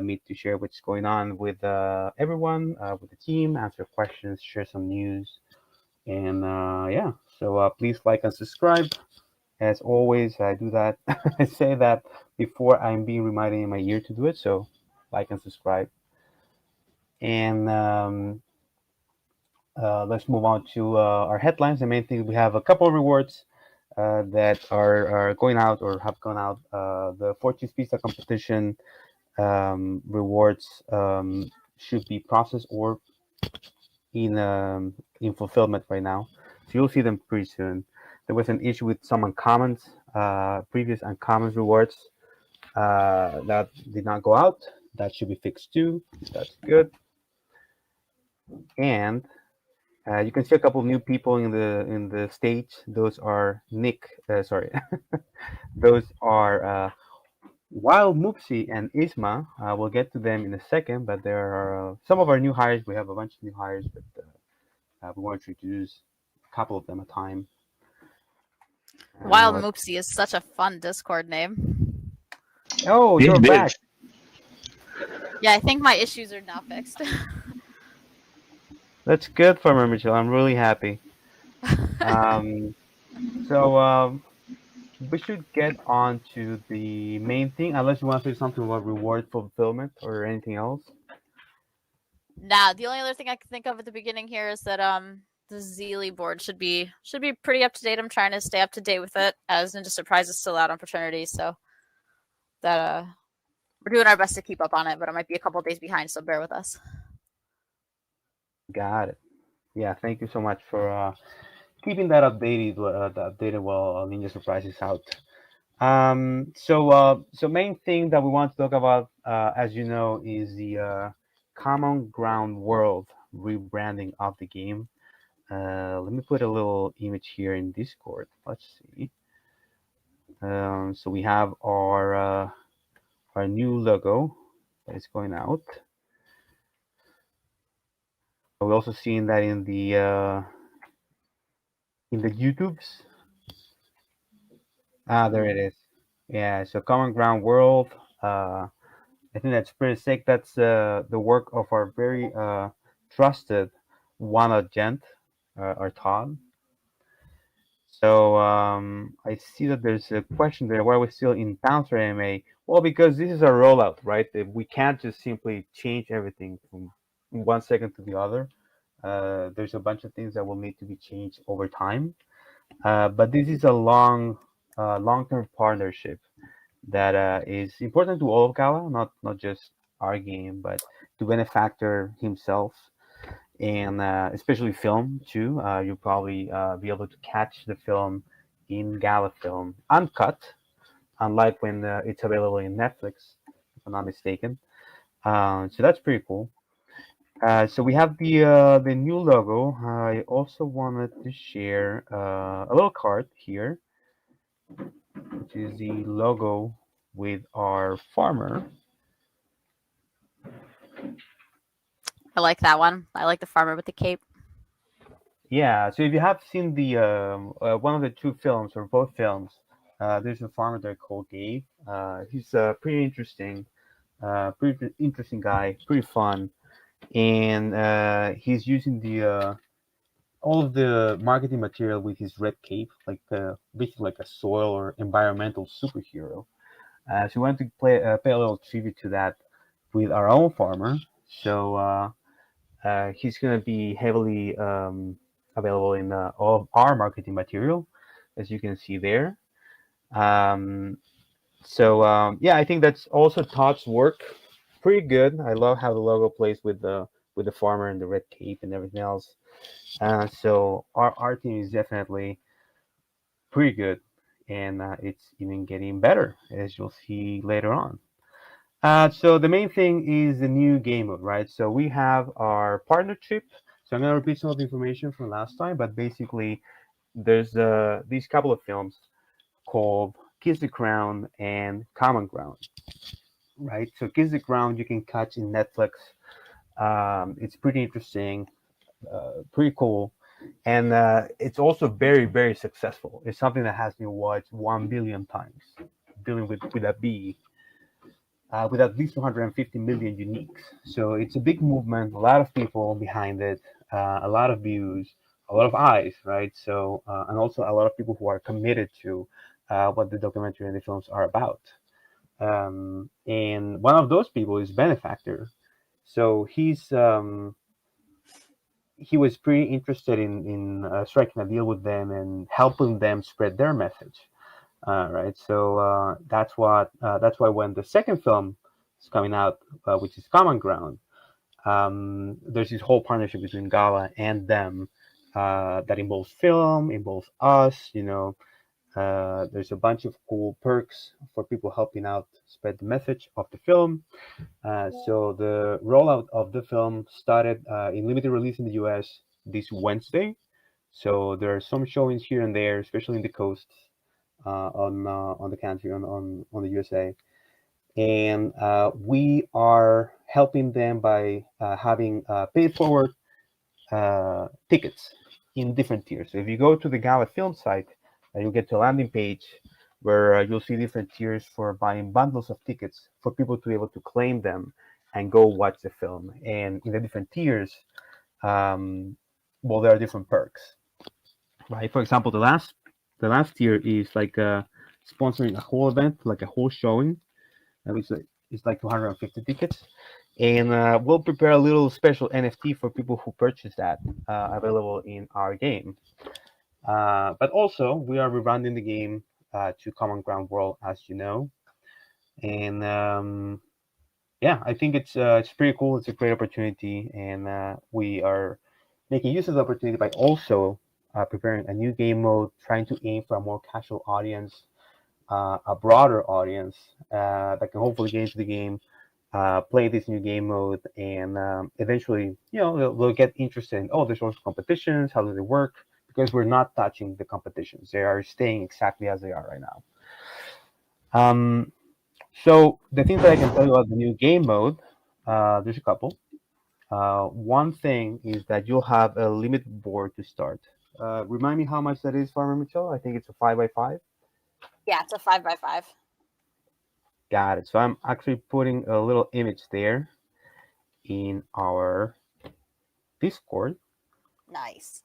me to share what's going on with everyone, with the team, answer questions, share some news, and yeah. So please like and subscribe. As always, I do that. I say that before I'm being reminded in my ear to do it. So like and subscribe. And let's move on to our headlines. The main thing, we have a couple of rewards that are going out or have gone out. The 14th Pizza competition rewards should be processed or in fulfillment right now. So you'll see them pretty soon. There was an issue with some uncommons, previous uncommons rewards that did not go out. That should be fixed too. That's good. And you can see a couple of new people in the stage. Those are Nick. Sorry, those are Wild Moopsy and Isma. We'll get to them in a second, but there are some of our new hires. We have a bunch of new hires, but we want to introduce a couple of them at a time. Wild Moopsy is such a fun Discord name. Oh, you're back. Yeah, I think my issues are now fixed. That's good for me, Michelle. I'm really happy. So we should get on to the main thing, unless you want to say something about reward fulfillment or anything else. Nah, the only other thing I can think of at the beginning here is that the Zeely board should be pretty up to date. I'm trying to stay up to date with it as Ninja Surprise is still out on paternity, so that we're doing our best to keep up on it, but it might be a couple days behind, so bear with us. Got it. Yeah, thank you so much for keeping that updated. While Ninja Surprise is out. So main thing that we want to talk about, as you know, is the Common Ground World rebranding of the game. Let me put a little image here in Discord. Let's see. So we have our new logo that is going out. We're also seeing that in the YouTubes. There it is. Yeah, so Common Ground World. I think that's pretty sick. That's the work of our very trusted Wana Gent, our Todd. So I see that there's a question there. Why are we still in Bouncer AMA? Well, because this is a rollout, right? We can't just simply change everything from 1 second to the other. There's a bunch of things that will need to be changed over time. But this is a long-term partnership that is important to all of Gala, not just our game, but to Benefactor himself, and especially film too. You'll probably be able to catch the film in Gala Film uncut, unlike when it's available in Netflix, if I'm not mistaken. So that's pretty cool. So we have the new logo. I also wanted to share a little card here, which is the logo with our farmer. I like that one. I like the farmer with the cape. Yeah, so if you have seen the one of the two films or both films, there's a farmer there called Gabe. He's a pretty interesting guy, pretty fun, and he's using the all of the marketing material with his red cape, like basically like a soil or environmental superhero. So we wanted to pay a little tribute to that with our own farmer. So he's going to be heavily available in all of our marketing material, as you can see there. Yeah, I think that's also Todd's work. Pretty good. I love how the logo plays with the farmer and the red cape and everything else. So our team is definitely pretty good, and it's even getting better, as you'll see later on. So the main thing is the new game mode, right? So we have our partnership. So I'm going to repeat some of the information from last time, but basically there's these couple of films called Kiss the Crown and Common Ground, right? So Kiss the Crown you can catch in Netflix. It's pretty interesting, pretty cool, and it's also very, very successful. It's something that has been watched 1 billion times, billion with a B. with at least 250 million uniques. So it's a big movement, a lot of people behind it, a lot of views, a lot of eyes, right? So, and also a lot of people who are committed to what the documentary and the films are about. And one of those people is Benefactor. So he was pretty interested in striking a deal with them and helping them spread their message. Right. So that's why when the second film is coming out, which is Common Ground, there's this whole partnership between Gala and them that involves film, involves us. There's a bunch of cool perks for people helping out spread the message of the film. So the rollout of the film started in limited release in the U.S. this Wednesday. So there are some showings here and there, especially in the coasts on the country on the USA, and we are helping them by having paid forward tickets in different tiers. So if you go to the Gala film site, you'll get to a landing page where you'll see different tiers for buying bundles of tickets for people to be able to claim them and go watch the film. And in the different tiers, um, well, there are different perks, right? For example, the last tier is like sponsoring a whole event, like a whole showing. It's like 250 tickets, and we'll prepare a little special NFT for people who purchase that, available in our game. But also, we are rebranding the game to Common Ground World, as you know, and yeah, I think it's pretty cool. It's a great opportunity, and we are making use of the opportunity by also preparing a new game mode, trying to aim for a more casual audience, a broader audience that can hopefully get into the game, play this new game mode, and eventually, they'll get interested in, oh, there's also competitions. How do they work? Because we're not touching the competitions; they are staying exactly as they are right now. Um, so the things that I can tell you about the new game mode, there's a couple. One thing is that you'll have a limited board to start. Remind me how much that is, Farmer Mitchell. I think it's a 5x5. Yeah, it's a 5x5. Got it. So I'm actually putting a little image there in our Discord. Nice.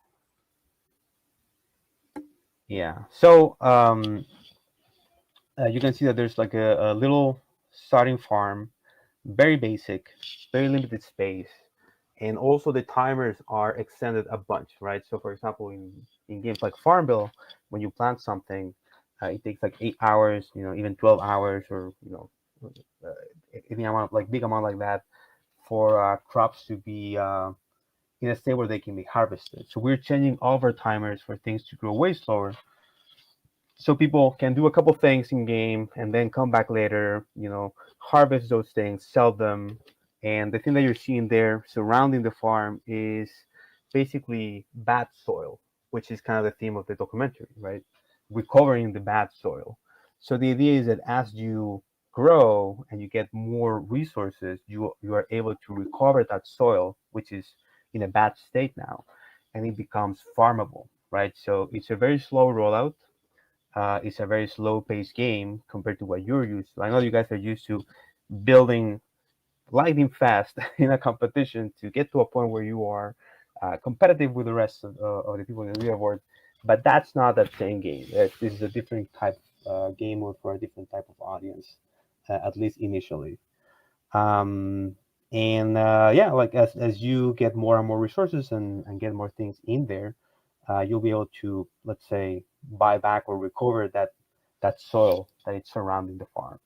Yeah. So you can see that there's like a little starting farm, very basic, very limited space, and also the timers are extended a bunch, right? So for example, in games like Farmville, when you plant something, it takes like 8 hours, even 12 hours, or uh, any amount, like big amount like that, for crops to be in a state where they can be harvested. So we're changing all of our timers for things to grow way slower, so people can do a couple things in game and then come back later, harvest those things, sell them. And the thing that you're seeing there surrounding the farm is basically bad soil, which is kind of the theme of the documentary, right? Recovering the bad soil. So the idea is that as you grow and you get more resources, you are able to recover that soil, which is in a bad state now, and it becomes farmable, right? So it's a very slow rollout. It's a very slow paced game compared to what you're used to. I know you guys are used to building lightning fast in a competition to get to a point where you are competitive with the rest of the people in the leaderboard, but that's not that same game. This is a different type game mode for a different type of audience, at least initially. Um, and yeah, like as you get more and more resources and get more things in there, you'll be able to, let's say, buy back or recover that soil that is surrounding the farm.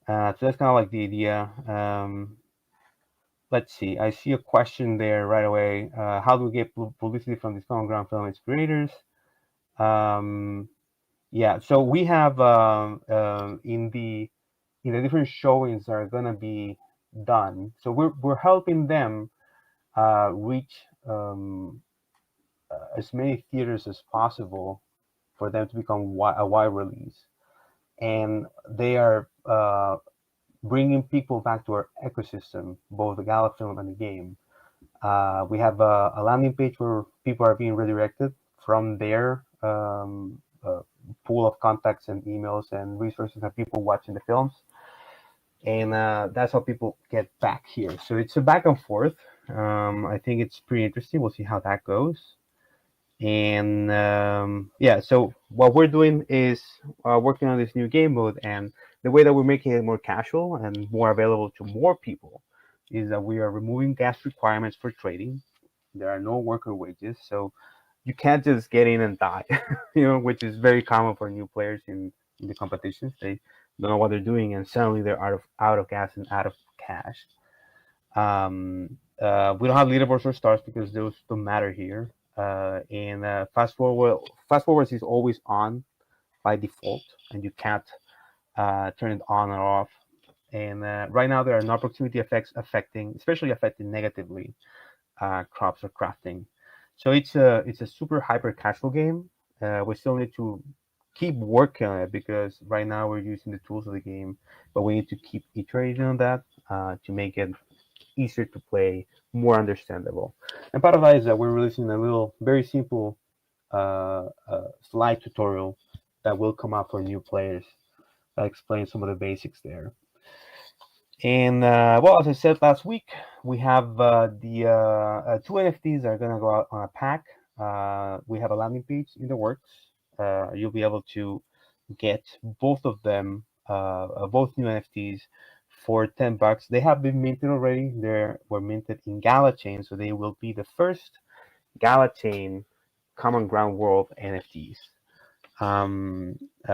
So that's kind of like the idea. Let's see. I see a question there right away. How do we get publicity from this common ground film its creators? Um, yeah. So we have in the different showings that are gonna be done. So we're helping them reach as many theaters as possible for them to become a wide release, and they are bringing people back to our ecosystem, both the Gala film and the game. We have a landing page where people are being redirected from their pool of contacts and emails and resources of people watching the films. and that's how people get back here. So it's a back and forth. I think it's pretty interesting. We'll see how that goes. And yeah, so what we're doing is working on this new game mode, and the way that we're making it more casual and more available to more people is that we are removing gas requirements for trading. There are no worker wages, so you can't just get in and die, which is very common for new players in the competitions. They don't know what they're doing, and suddenly they're out of gas and out of cash. We don't have leaderboards or stars because those don't matter here. And fast forwards is always on by default, and you can't turn it on or off. And right now there are no proximity effects especially affecting negatively crops or crafting. So it's a super hyper casual game. We still need to keep working on it because right now we're using the tools of the game, but we need to keep iterating on that to make it easier to play, more understandable. And part of that is that we're releasing a little, very simple slide tutorial that will come out for new players that explains some of the basics there. And well, as I said last week, we have the two NFTs that are going to go out on a pack. We have a landing page in the works. You'll be able to get both of them, both new NFTs, for $10. They have been minted already. They were minted in Gala chain, so they will be the first Gala chain Common Ground World NFTs.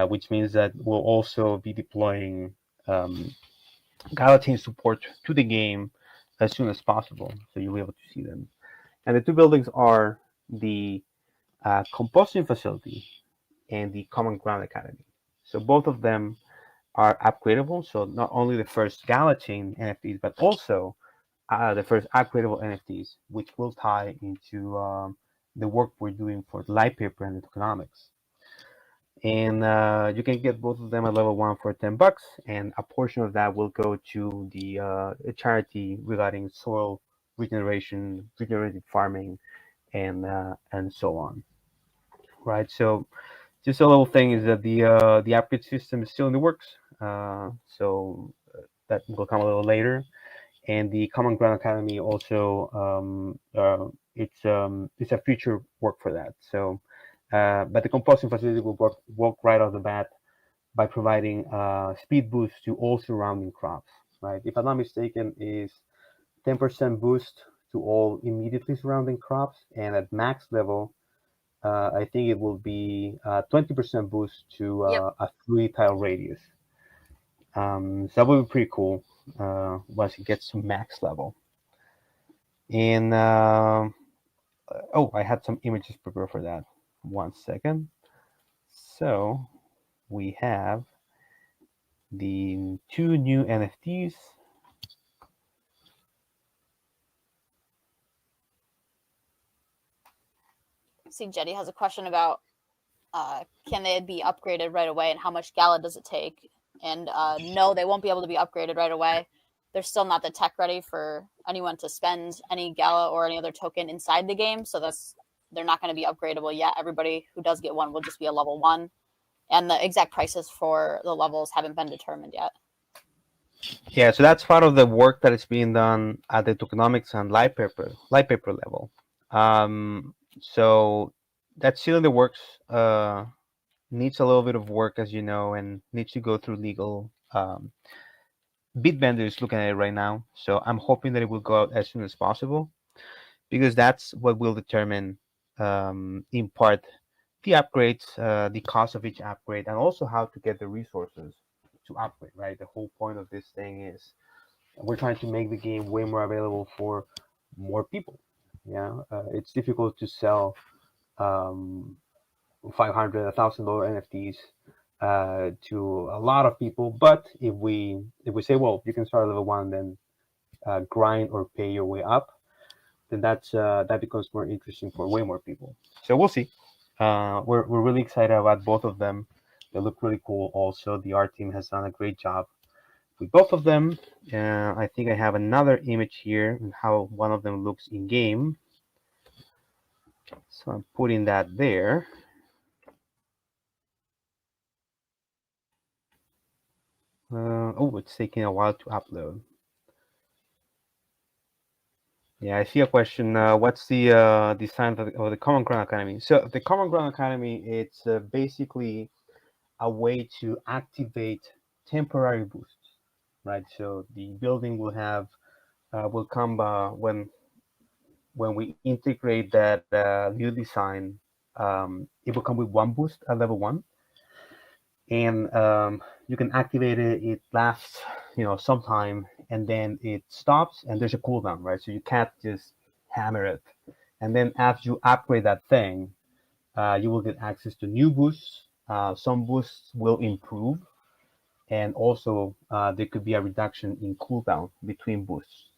Which means that we'll also be deploying Gala chain support to the game as soon as possible, so you'll be able to see them. And the two buildings are the composting facility and the Common Ground Academy. So both of them are upgradable. So not only the first Gala chain NFTs, but also the first upgradable NFTs, which will tie into the work we're doing for light paper and economics. And you can get both of them at level 1 for $10, and a portion of that will go to the charity regarding soil regeneration, regenerative farming, and so on. Right. So just a little thing is that the upgrade system is still in the works. So that will come a little later. And the Common Ground Academy also it's a future work for that. So, but the composting facility will work right off the bat by providing speed boost to all surrounding crops. Right, if I'm not mistaken, is 10% boost to all immediately surrounding crops, and at max level, I think it will be 20% boost to Yep. a 3 tile radius. So that would be pretty cool once it gets to max level. And oh, I had some images prepared for that. 1 second. So we have the two new NFTs. See, Jetty has a question about can they be upgraded right away and how much Gala does it take? And no, they won't be able to be upgraded right away. They're still not the tech ready for anyone to spend any Gala or any other token inside the game. So they're not going to be upgradable yet. Everybody who does get one will just be a level 1. And the exact prices for the levels haven't been determined yet. Yeah, so that's part of the work that is being done at the tokenomics and light paper level. So that's still in the works. Needs a little bit of work, as you know, and needs to go through legal. Bitbender is looking at it right now, so I'm hoping that it will go out as soon as possible, because that's what will determine, in part, the upgrades, the cost of each upgrade, and also how to get the resources to upgrade. Right, the whole point of this thing is we're trying to make the game way more available for more people. Yeah, it's difficult to sell 500, $1,000 NFTs to a lot of people. But if we say, well, you can start at level 1, then grind or pay your way up, then that becomes more interesting for way more people. So we'll see. We're really excited about both of them. They look really cool. Also, the art team has done a great job with both of them. I think I have another image here and how one of them looks in game. So I'm putting that there. Oh, it's taking a while to upload. Yeah, I see a question. What's the design of the Common Ground Academy? So the Common Ground Academy, it's basically a way to activate temporary boosts, right? So the building will have will come when we integrate that new design. It will come with one boost at level one, and you can activate it. It lasts, some time, and then it stops, and there's a cooldown, right? So you can't just hammer it. And then after you upgrade that thing, you will get access to new boosts. Some boosts will improve, and also there could be a reduction in cooldown between boosts.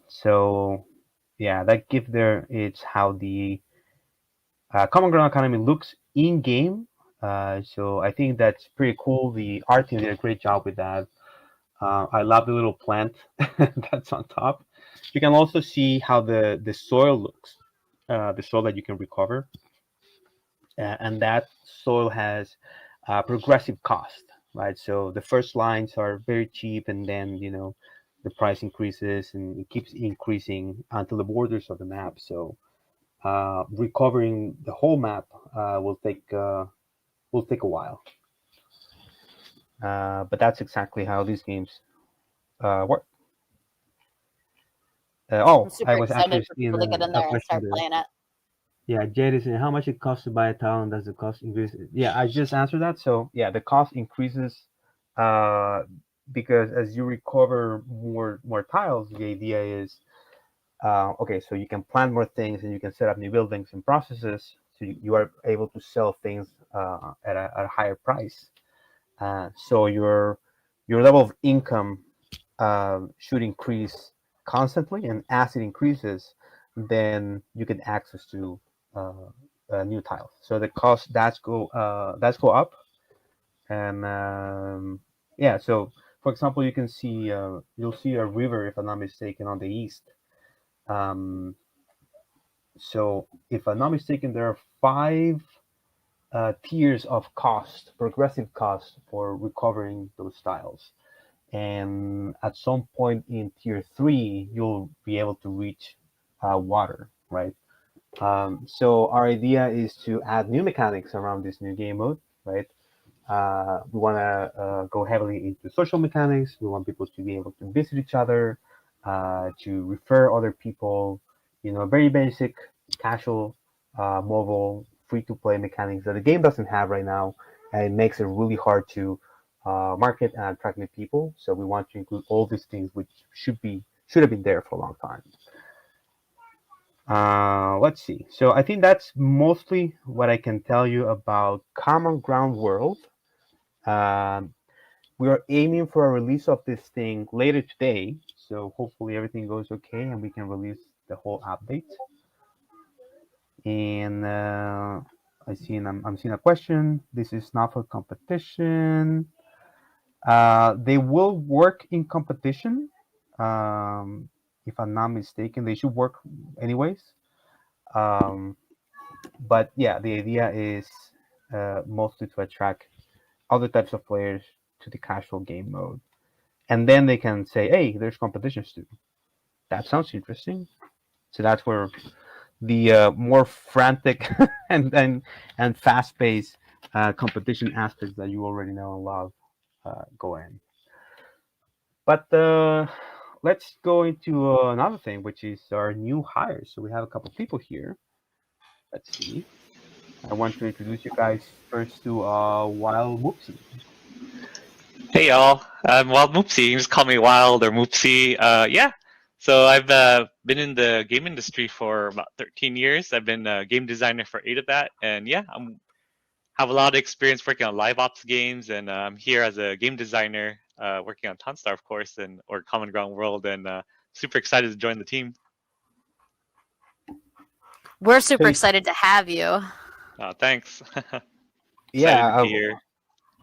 So yeah, that gift there is how the Common Ground Academy looks in game. So I think that's pretty cool. The art team did a great job with that. I love the little plant that's on top. You can also see how the soil looks, the soil that you can recover, and that soil has progressive cost, right? So the first lines are very cheap, and then the price increases and it keeps increasing until the borders of the map. So recovering the whole map will take a while. But that's exactly how these games work. I'm I super was excited actually for seeing people to get in a there and question start there. playing it. Yeah, Jade is saying how much it costs to buy a town. Does the cost increase? Yeah, I just answered that. So yeah, the cost increases uh, because as you recover more tiles, the idea is okay. So you can plant more things and you can set up new buildings and processes. So you are able to sell things at a higher price. So your level of income should increase constantly, and as it increases, then you get access to new tiles. So the cost that's go up, and yeah. So for example, you'll see a river, if I'm not mistaken, on the east. Um, so if I'm not mistaken, there are five tiers of cost, progressive cost for recovering those tiles. And at some point in tier three, you'll be able to reach water, right? So our idea is to add new mechanics around this new game mode, right? We want to go heavily into social mechanics. We want people to be able to visit each other, to refer other people. Very basic, casual, mobile, free-to-play mechanics that the game doesn't have right now, and it makes it really hard to market and attract new people. So we want to include all these things, which should have been there for a long time. Let's see. So I think that's mostly what I can tell you about Common Ground World. Um, we are aiming for a release of this thing later today, so hopefully everything goes okay and we can release the whole update. And I'm seeing a question. This is not for competition. They will work in competition. Um, if I'm not mistaken, they should work anyways. Um, but yeah, the idea is mostly to attract other types of players to the casual game mode, and then they can say, "Hey, there's competitions too." That sounds interesting. So that's where the more frantic and fast-paced competition aspects that you already know and love go in. But let's go into another thing, which is our new hires. So we have a couple of people here. Let's see. I want to introduce you guys first to Wild Whoopsie. Hey y'all, I'm Wild Moopsy. You can just call me Wild or Moopsy. Yeah. So I've been in the game industry for about 13 years. I've been a game designer for 8 of that, and yeah, I have a lot of experience working on live ops games, and I'm here as a game designer, working on Townstar, of course, and or Common Ground World, and super excited to join the team. We're So super excited to have you. Thanks. Excited to yeah, be here.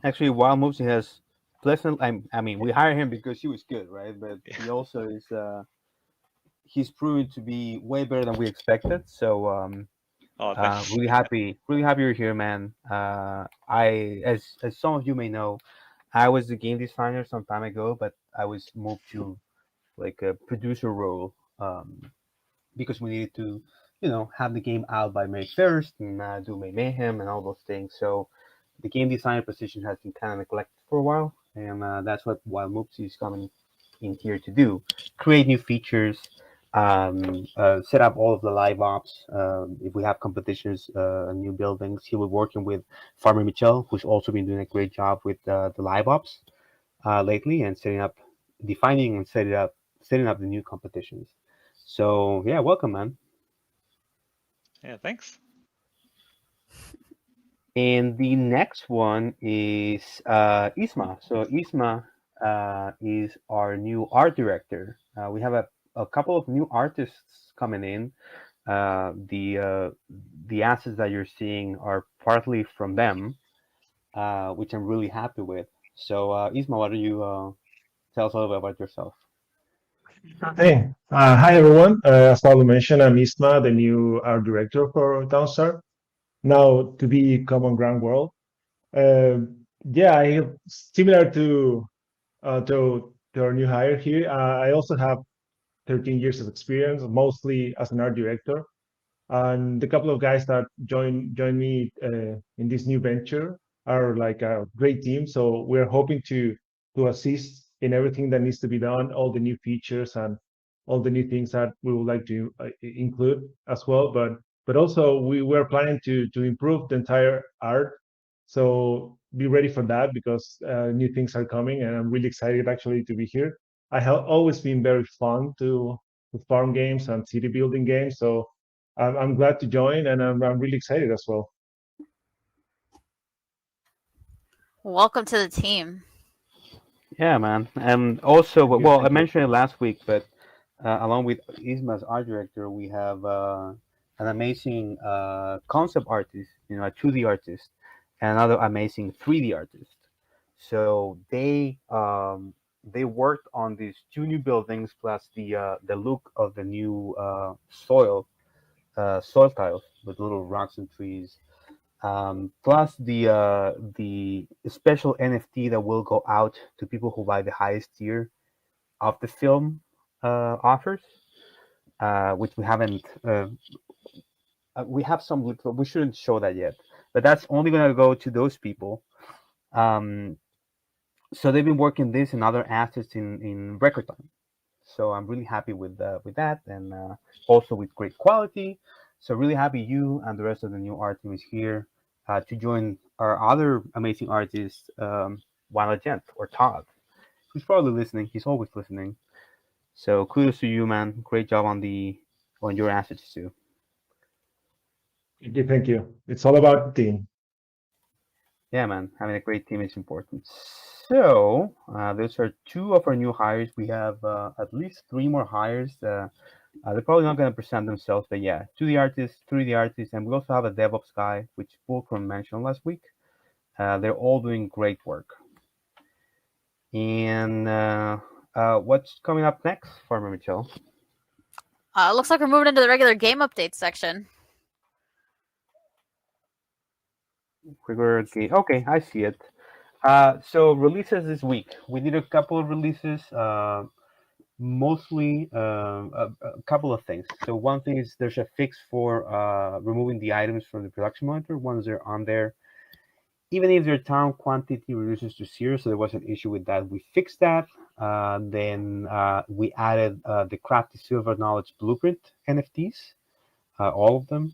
actually, Wild Whoopsie has pleasant. I mean, we hired him because he was good, right? But he also is. He's proven to be way better than we expected. So Oh, thanks. really happy you're here, man. I, as some of you may know, I was the game designer some time ago, but I was moved to like a producer role, because we needed to, have the game out by May 1st and do May Mayhem and all those things. So the game designer position has been kind of neglected for a while, and that's what Wild Moopsy is coming in here to do: create new features, set up all of the live ops. If we have competitions, new buildings, he will be working with Farmer Michel, who's also been doing a great job with the live ops lately, and defining and setting up the new competitions. So yeah, welcome, man. Yeah, thanks. And the next one is Isma. So Isma is our new art director. We have a couple of new artists coming in. The assets that you're seeing are partly from them, which I'm really happy with. So Isma, why don't you tell us a little bit about yourself? Hey, hi everyone. As Paulo mentioned, I'm Isma, the new art director for Townsite. Now to be Common Ground World. Uh, yeah, I have similar to our new hire here. I also have 13 years of experience, mostly as an art director. And the couple of guys that join me in this new venture are like a great team. So we're hoping to assist in everything that needs to be done, all the new features and all the new things that we would like to include as well. But also we're planning to improve the entire art. So be ready for that because new things are coming, and I'm really excited actually to be here. I have always been very fun to farm games and city building games. So I'm glad to join, and I'm really excited as well. Welcome to the team. Yeah, man. And also, Thank you. well, I Thank you. mentioned it last week, but along with Isma's art director, we have an amazing concept artist, a 2D artist, and another amazing 3D artist. So they worked on these two new buildings plus the look of the new soil tiles with little rocks and trees, plus the special NFT that will go out to people who buy the highest tier of the film offers, which we haven't. We have some. We shouldn't show that yet, but that's only gonna go to those people. Um, so they've been working this and other assets in record time. So I'm really happy with that, and also with great quality. So really happy you and the rest of the new art team is here to join our other amazing artist, Wild Gent or Todd, who's probably listening. He's always listening. So kudos to you, man. Great job on your assets too. Thank you. Thank you. It's all about the team. Yeah, man. Having a great team is important. So those are two of our new hires. We have at least three more hires. They're probably not going to present themselves, but yeah, 2D artists, 3D artists, and we also have a DevOps guy, which Fulcrum mentioned last week. They're all doing great work. And what's coming up next, Farmer Mitchell? Looks like we're moving into the regular game updates section. Okay, I see it. So releases this week. We did a couple of releases. Mostly a couple of things. So one thing is there's a fix for removing the items from the production monitor once they're on there, even if their town quantity reduces to 0. So there was an issue with that. We fixed that. Then we added the Crafty Silver Knowledge Blueprint NFTs, all of them,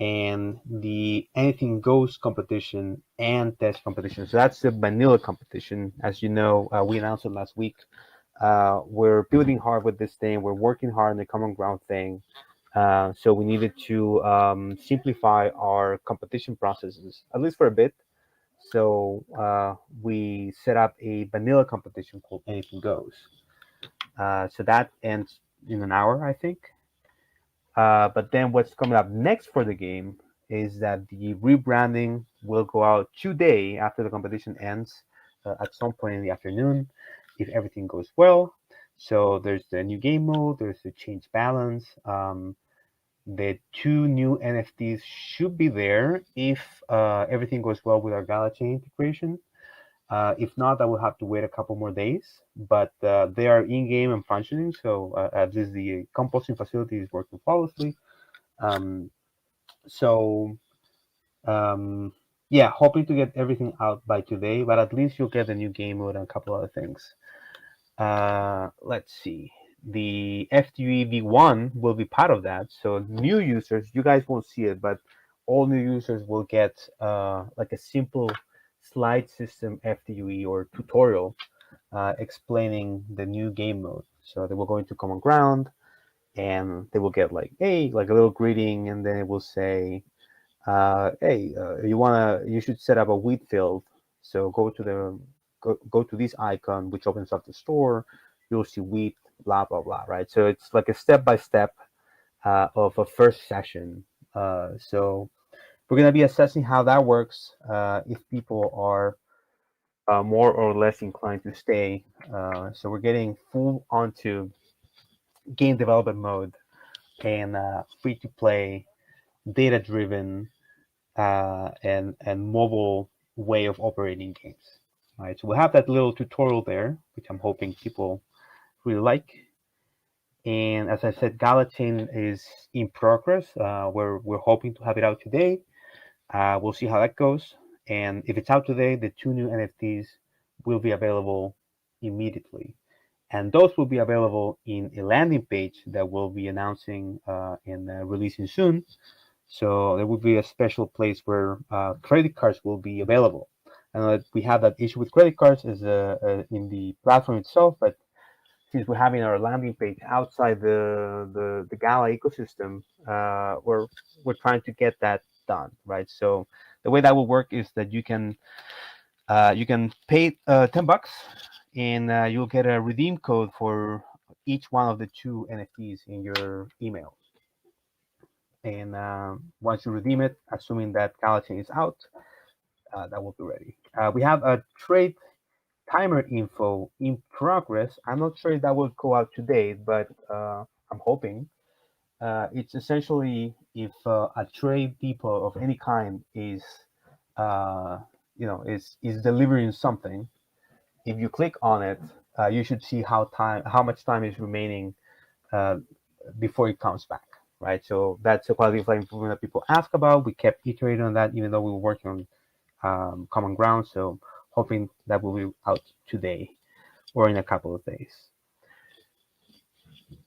and the Anything Goes competition and test competition. So that's the vanilla competition. As you know, we announced it last week. We're building hard with this thing. We're working hard on the common ground thing. So we needed to simplify our competition processes, at least for a bit. So we set up a vanilla competition called Anything Goes. So that ends in an hour, I think. But then what's coming up next for the game is that the rebranding will go out today after the competition ends at some point in the afternoon if everything goes well. So there's the new game mode, there's the change balance. The two new NFTs should be there if everything goes well with our Gala chain integration. If not, I will have to wait a couple more days, but they are in-game and functioning, so at least the composting facility is working flawlessly. Um, so yeah, hoping to get everything out by today, but at least you'll get a new game mode and a couple other things. Let's see. The FTUE V1 will be part of that. So new users, you guys won't see it, but all new users will get like a simple slide system FTUE or tutorial explaining the new game mode. So they will go into Common Ground and they will get like, hey, like a little greeting, and then it will say, hey, you should set up a wheat field. So go to this icon, which opens up the store. You'll see wheat, blah blah blah, right? So it's like a step by step of a first session. So we're gonna be assessing how that works. If people are more or less inclined to stay. So we're getting full onto game development mode and free to play, data driven, and mobile way of operating games. All right, so we'll have that little tutorial there, which I'm hoping people really like. And as I said, Gala chain is in progress. We're hoping to have it out today. We'll see how that goes. And if it's out today, the 2 new NFTs will be available immediately. And those will be available in a landing page that we'll be announcing and releasing soon. So there will be a special place where credit cards will be available. And we have that issue with credit cards is in the platform itself, but since we're having our landing page outside the Gala ecosystem, we're trying to get that done, right? So the way that will work is that you can pay $10 and you'll get a redeem code for each one of the 2 NFTs in your email. And once you redeem it, assuming that Gala chain is out, that will be ready. We have a trade timer info in progress. I'm not sure if that will go out today, but I'm hoping. It's essentially if a trade depot of any kind is, is delivering something. If you click on it, you should see how much time is remaining before it comes back, right? So that's a quality of life improvement that people ask about. We kept iterating on that, even though we were working on Common Ground. So hoping that will be out today or in a couple of days.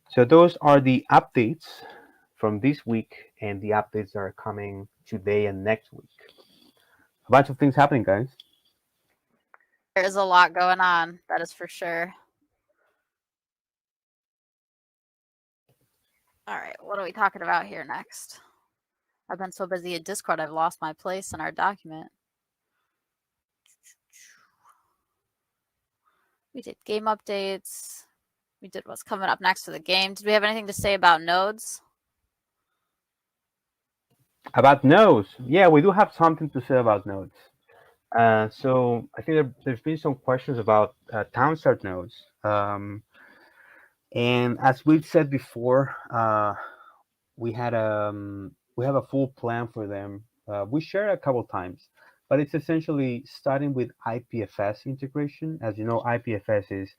So those are the updates from this week, and the updates are coming today and next week. A bunch of things happening, guys. There is a lot going on, that is for sure. All right, what are we talking about here next? I've been so busy at Discord, I've lost my place in our document. We did game updates. We did what's coming up next for the game. Did we have anything to say about nodes? About nodes, yeah, we do have something to say about nodes. So I think there's been some questions about townsite nodes. And as we've said before, we have a full plan for them. We shared a couple times, but it's essentially starting with IPFS integration. As you know, IPFS is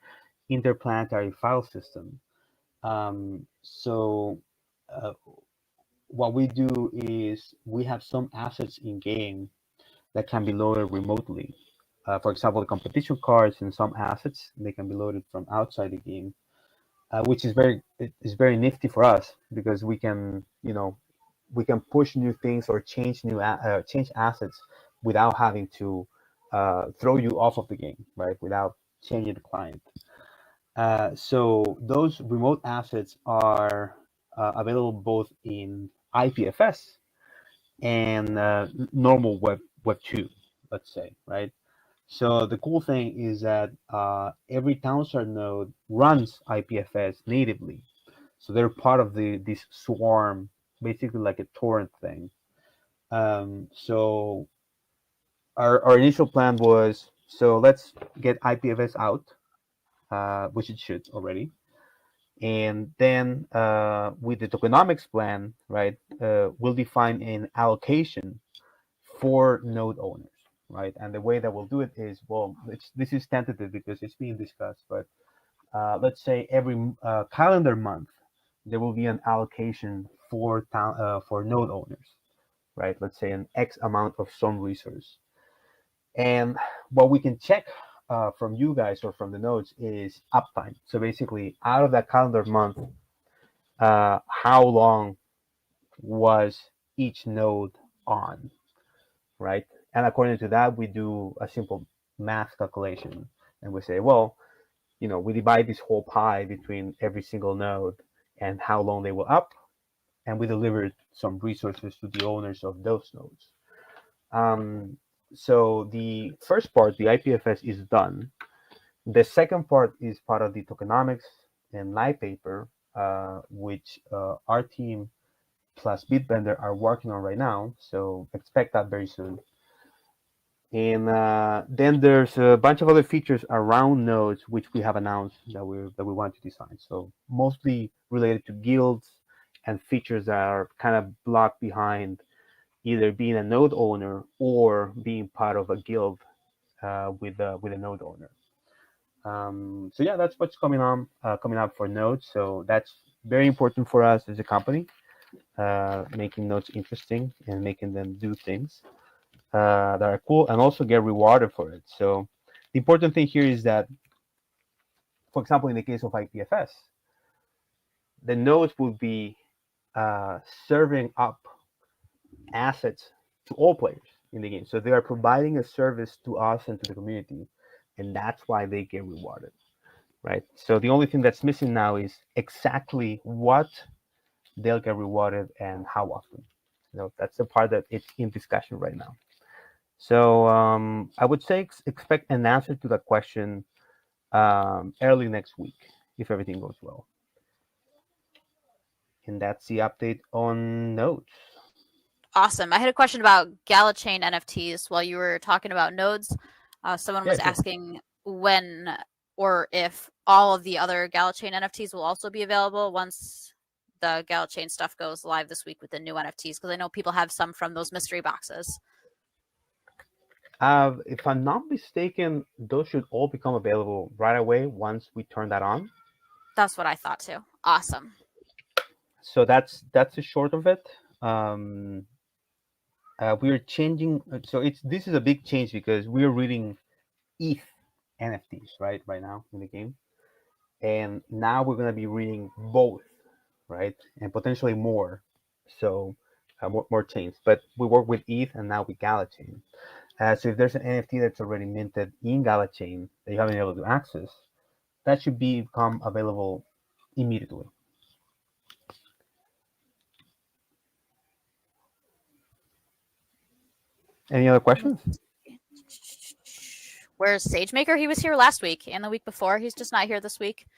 interplanetary file system. So what we do is we have some assets in game that can be loaded remotely. For example, the competition cards and some assets, they can be loaded from outside the game, which is very nifty for us because we can push new things or change assets without having to throw you off of the game, right? Without changing the client. So those remote assets are available both in IPFS and normal Web 2, let's say, right? So the cool thing is that every townsite node runs IPFS natively. So they're part of this swarm, basically like a torrent thing. So our initial plan was, so let's get IPFS out, which it should already. And then with the tokenomics plan, right, we'll define an allocation for node owners, right? And the way that we'll do it is, well, this is tentative because it's being discussed, but let's say every calendar month there will be an allocation for node owners, right? Let's say an X amount of some resource. And what we can check from you guys or from the nodes is uptime. So basically, out of that calendar month, how long was each node on, right? And according to that, we do a simple math calculation, and we say, well, we divide this whole pie between every single node and how long they will up, and we deliver some resources to the owners of those nodes. So the first part, the IPFS, is done. The second part is part of the tokenomics and live paper, which our team plus Bitbender are working on right now. So expect that very soon. And then there's a bunch of other features around nodes which we have announced that we want to design. So mostly related to guilds and features that are kind of blocked behind either being a node owner or being part of a guild with a node owner. So yeah, that's what's coming up for nodes. So that's very important for us as a company, making nodes interesting and making them do things that are cool and also get rewarded for it. So the important thing here is that, for example, in the case of IPFS, the nodes will be serving up assets to all players in the game. So they are providing a service to us and to the community, and that's why they get rewarded, right? So the only thing that's missing now is exactly what they'll get rewarded and how often. That's the part that it's in discussion right now. So I would say expect an answer to that question early next week if everything goes well. And that's the update on nodes. Awesome. I had a question about Gala chain NFTs while you were talking about nodes. Someone was asking when or if all of the other Gala chain NFTs will also be available once the Gala chain stuff goes live this week with the new NFTs, because I know people have some from those mystery boxes. If I'm not mistaken, those should all become available right away once we turn that on. That's what I thought too. Awesome. So that's the short of it. We're changing. So this is a big change because we're reading ETH NFTs right now in the game, and now we're gonna be reading both, right, and potentially more. So more chains, but we work with ETH and now with Gala chain. So if there's an NFT that's already minted in Gala chain that you haven't been able to access, that should become available immediately. Any other questions? Where's SageMaker? He was here last week and the week before. He's just not here this week,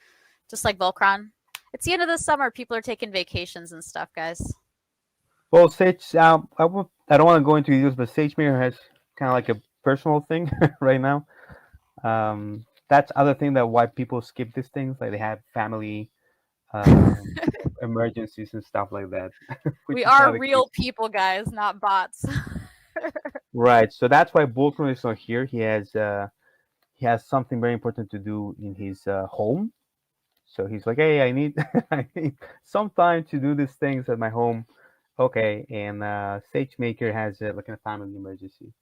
just like Volcron. It's the end of the summer. People are taking vacations and stuff, guys. Well, Sage, I don't want to go into details, but SageMaker has kind of like a personal thing right now. That's other thing that why people skip these things, like they have family emergencies and stuff like that. We are real people, guys, not bots. Right. So that's why Volcron is not here. He has something very important to do in his home. So he's like, hey, I need some time to do these things at my home. Okay, and SageMaker has like a family emergency.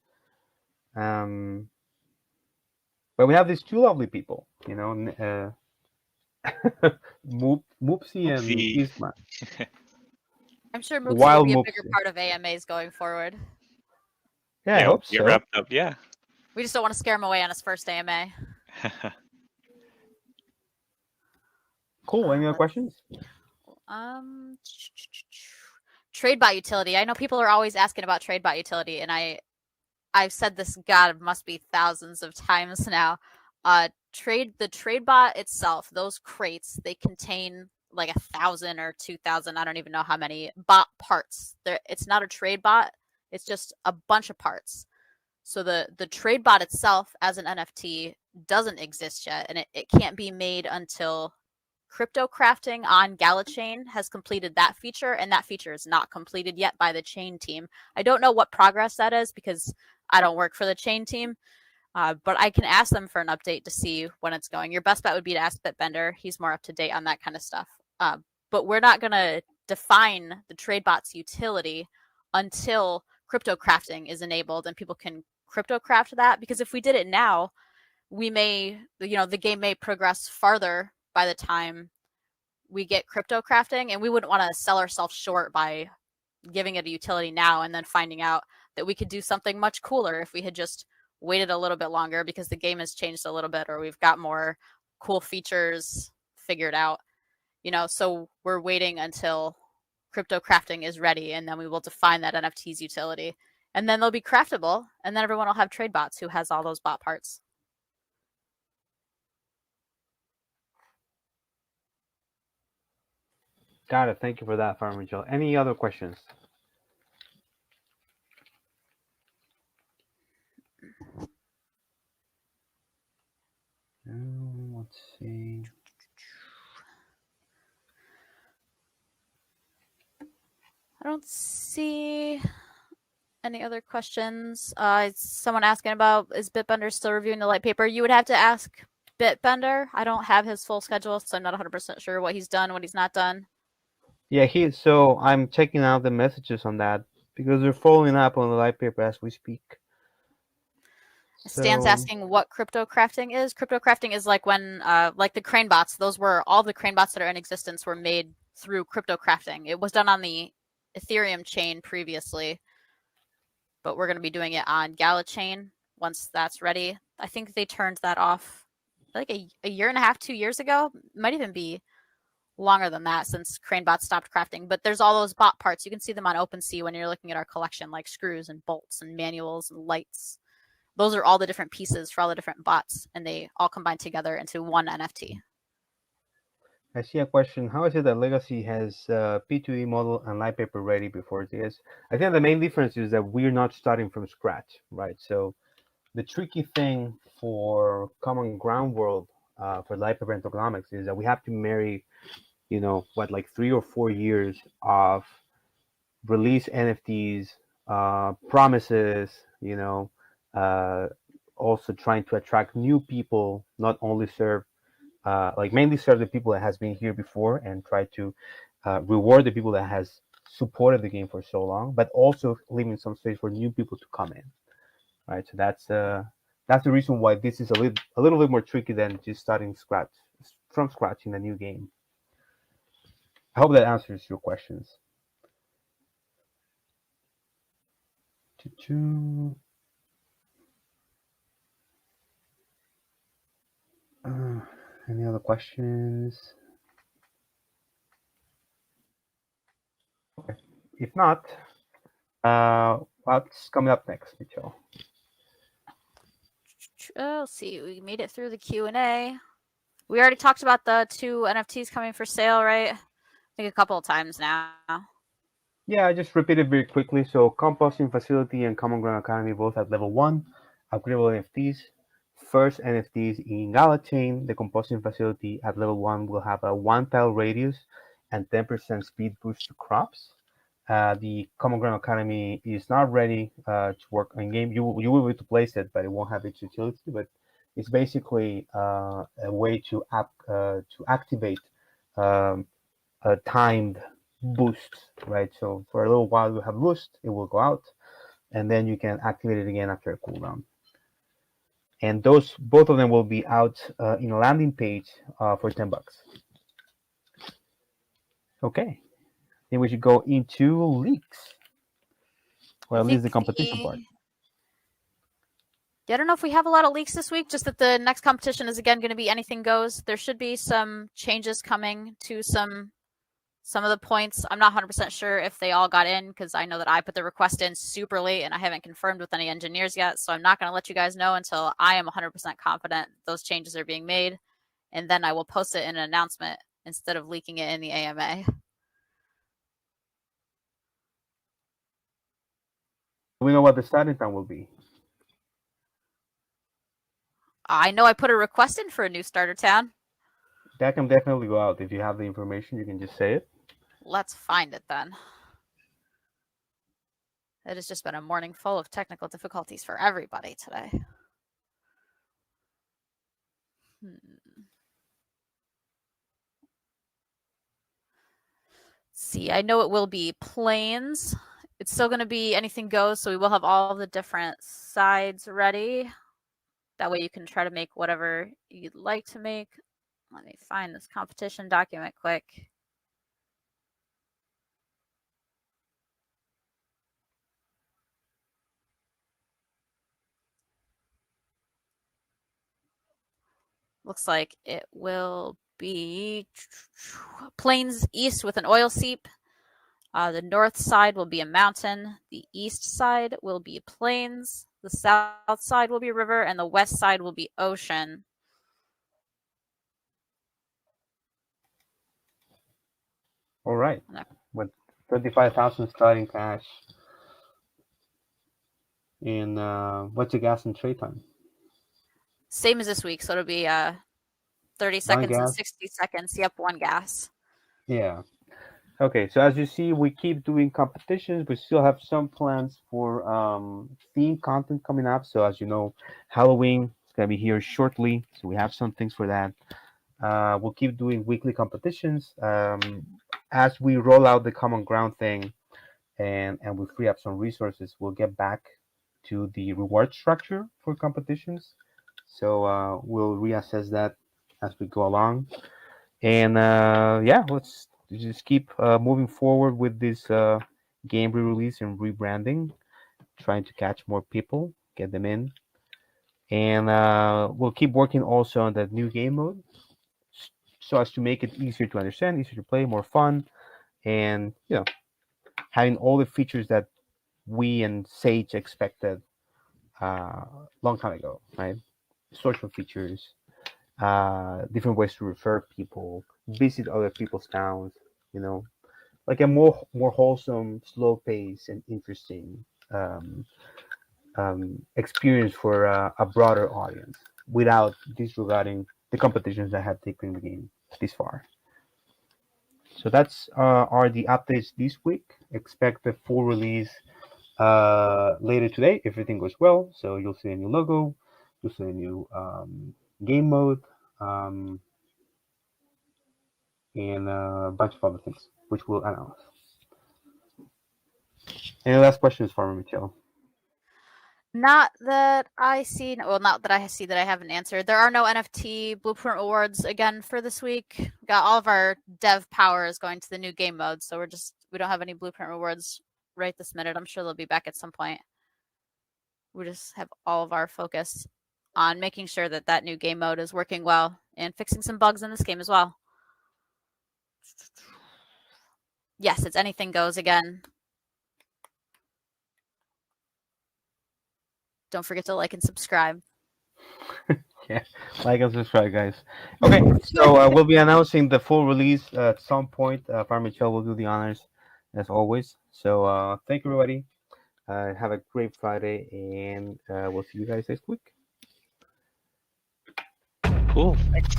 But we have these two lovely people, Moopsy and Isma. I'm sure Moopsy will be a bigger part of AMAs going forward. Yeah, I hope so. Wrapped up, yeah. We just don't want to scare him away on his first AMA. Cool. Any other questions? TradeBot utility. I know people are always asking about TradeBot utility, and I've said this, God, must be thousands of times now. The TradeBot itself, those crates, they contain like 1,000 or 2,000. I don't even know how many bot parts. It's not a TradeBot. It's just a bunch of parts. So the TradeBot itself as an NFT doesn't exist yet, and it can't be made until crypto crafting on Gala chain has completed that feature, and that feature is not completed yet by the chain team. I don't know what progress that is because I don't work for the chain team, but I can ask them for an update to see when it's going. Your best bet would be to ask Bitbender. He's more up to date on that kind of stuff. But we're not going to define the TradeBots utility until crypto crafting is enabled and people can crypto craft that, because if we did it now, we may, the game may progress farther by the time we get crypto crafting, and we wouldn't want to sell ourselves short by giving it a utility now and then finding out that we could do something much cooler if we had just waited a little bit longer because the game has changed a little bit or we've got more cool features figured out. So we're waiting until crypto crafting is ready, and then we will define that NFTs utility, and then they'll be craftable, and then everyone will have trade bots who has all those bot parts. Got it. Thank you for that, Farmer Joe. Any other questions? Let's see. I don't see any other questions. Someone asking about, is Bitbender still reviewing the light paper? You would have to ask Bitbender. I don't have his full schedule, so I'm not 100% sure what he's done, what he's not done. Yeah, so I'm checking out the messages on that because they're following up on the light paper as we speak. Stan's asking what crypto crafting is. Crypto crafting is like when, like the crane bots, all the crane bots that are in existence were made through crypto crafting. It was done on the Ethereum chain previously, but we're going to be doing it on Gala chain once that's ready. I think they turned that off like a year and a half, 2 years ago. Might even be longer than that since CraneBot stopped crafting. But there's all those bot parts. You can see them on OpenSea when you're looking at our collection, like screws and bolts and manuals and lights. Those are all the different pieces for all the different bots, and they all combine together into one NFT. I see a question. How is it that Legacy has P2E model and light paper ready before this? I think the main difference is that we're not starting from scratch, right? So the tricky thing for Common Ground World for light paper and tokenomics is that we have to marry, like 3 or 4 years of release NFTs, promises, also trying to attract new people, not only serve mainly serve the people that has been here before and try to reward the people that has supported the game for so long, but also leaving some space for new people to come in, right? So that's the reason why this is a little bit more tricky than just starting from scratch in a new game. I hope that answers your questions. Any other questions? Okay. If not, what's coming up next, Mitchell? Let's see. We made it through the Q&A. We already talked about the 2 NFTs coming for sale, right? I think a couple of times now. Yeah, I just repeated very quickly. So Composting Facility and Common Ground Academy both at level 1. Upgradable NFTs. First NFTs in Gala chain. The Composting Facility at level 1 will have a 1 tile radius and 10% speed boost to crops. The Common Ground Academy is not ready to work on game. You will be able to place it, but it won't have its utility. But it's basically a way to activate a timed boost, right? So for a little while you have boost, it will go out, and then you can activate it again after a cooldown. And both of them will be out in a landing page for $10. Okay. Then we should go into leaks, or at least the competition part. Yeah, I don't know if we have a lot of leaks this week, just that the next competition is again going to be anything goes. There should be some changes coming to some of the points. I'm not 100% sure if they all got in because I know that I put the request in super late and I haven't confirmed with any engineers yet. So I'm not going to let you guys know until I am 100% confident those changes are being made. And then I will post it in an announcement instead of leaking it in the AMA. We know what the starting time will be. I know I put a request in for a new starter town. That can definitely go out. If you have the information, you can just say it. Let's find it then. It has just been a morning full of technical difficulties for everybody today. See, I know it will be planes. It's still going to be anything goes, so we will have all the different sides ready. That way you can try to make whatever you'd like to make. Let me find this competition document quick. Looks like it will be plains east with an oil seep. The north side will be a mountain. The east side will be plains. The south side will be a river, and the west side will be ocean. All right. With 35,000 starting cash. And what's the gas and trade time? Same as this week, so it'll be 30 seconds and 60 seconds. Yep, one gas. Yeah. Okay, so as you see, we keep doing competitions. We still have some plans for theme content coming up. So as you know, Halloween is gonna be here shortly. So we have some things for that. We'll keep doing weekly competitions as we roll out the common ground thing, and we free up some resources. We'll get back to the reward structure for competitions. So we'll reassess that as we go along. And yeah, let's just keep moving forward with this game re-release and rebranding, trying to catch more people, get them in. And we'll keep working also on that new game mode so as to make it easier to understand, easier to play, more fun, and having all the features that we and Sage expected long time ago, right? Social features, different ways to refer people, visit other people's towns, like a more wholesome, slow pace, and interesting experience for a broader audience without disregarding the competitions that have taken the game this far. So that's are the updates this week. Expect the full release later today if everything goes well. So you'll see a new logo, you'll see a new game mode, and a bunch of other things, which we'll announce. Any last questions for me, Michelle? Not that I see. Well, not that I see that I haven't answered. There are no NFT blueprint rewards again for this week. Got all of our dev power is going to the new game mode, so we don't have any blueprint rewards right this minute. I'm sure they'll be back at some point. We just have all of our focus on making sure that that new game mode is working well and fixing some bugs in this game as well. Yes, it's anything goes again. Don't forget to like and subscribe. Yeah, like and subscribe, guys. Okay, so we'll be announcing the full release at some point. Farm Michelle will do the honors as always. So thank you, everybody. Have a great Friday, and we'll see you guys next week. Cool. Thanks.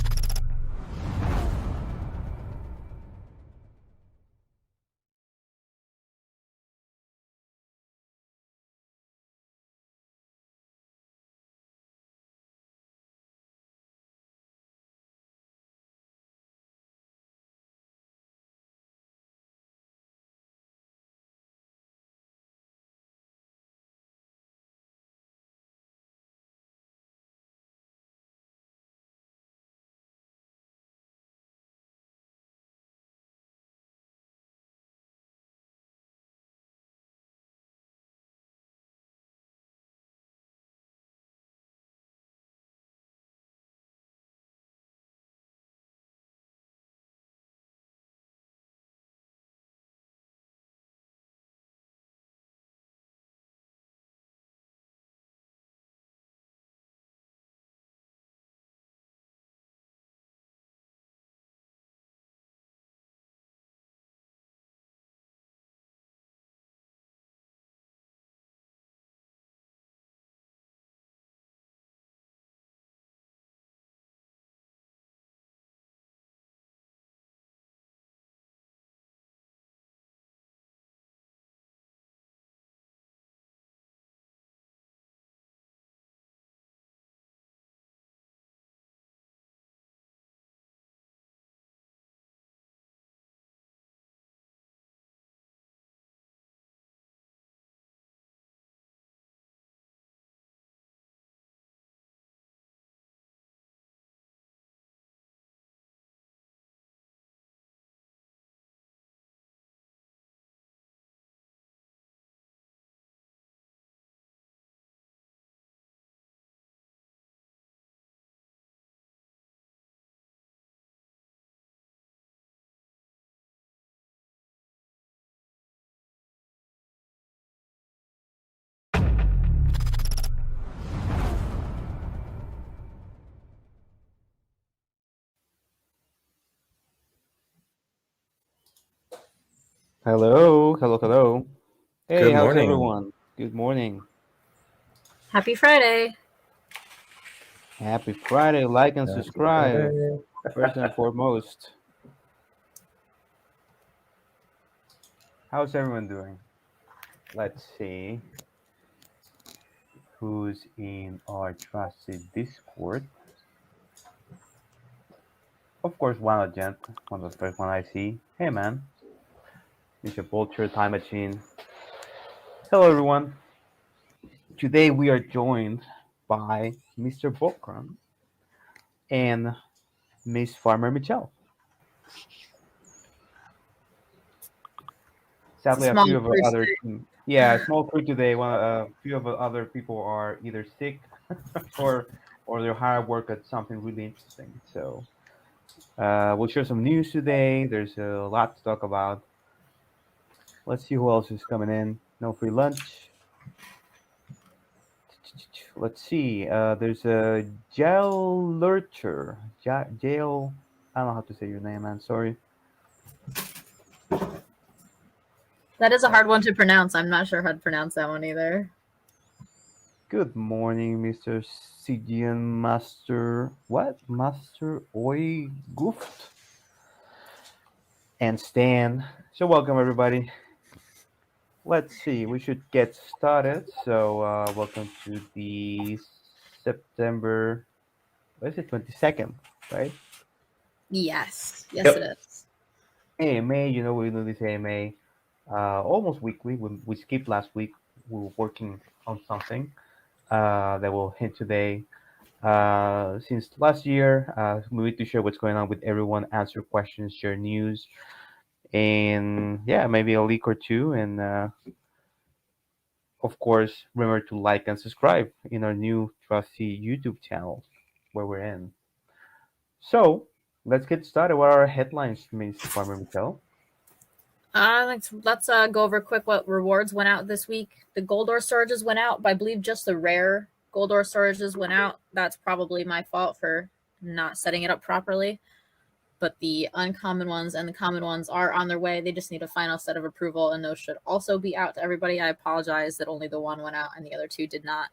Hello, hello, hello. Hey, Good how's morning. everyone? Good morning. Happy Friday. Happy Friday. Like and Happy subscribe, Friday. first and foremost. How's everyone doing? Let's see who's in our trusted Discord. Of course, one agent, one of the first one I see. Hey, man. Mr. Vulture, Time Machine. Hello, everyone. Today we are joined by Mr. Volkran and Miss Farmer Michelle. It's a Sadly, a small few of our first other day. yeah, small crew today. One, a few of the other people are either sick or they're hard at work at something really interesting. So we'll share some news today. There's a lot to talk about. Let's see who else is coming in. No free lunch. Let's see. There's a jail lurcher. Jail. I don't know how to say your name, man. Sorry. That is a hard one to pronounce. I'm not sure how to pronounce that one either. Good morning, Mr. CGN Master. What? Master Oi Gooft and Stan. So, welcome everybody. Let's see. We should get started. So, welcome to the September. What is it? 22nd, right? Yes. Yes, Yep. it is. AMA. You know we do this AMA almost weekly. We skipped last week. We were working on something that we'll hit today. Since last year, we need to share what's going on with everyone, answer questions, share news, and yeah, maybe a leak or two. And of course, remember to like and subscribe in our new trusty YouTube channel where we're in. So let's get started. What are our headlines, Miss Farmer Michelle? Let's go over quick what rewards went out this week. The gold ore storages went out, but I believe just the rare gold ore storages went out. That's probably my fault for not setting it up properly. But the uncommon ones and the common ones are on their way. They just need a final set of approval, and those should also be out to everybody. I apologize that only the one went out and the other two did not.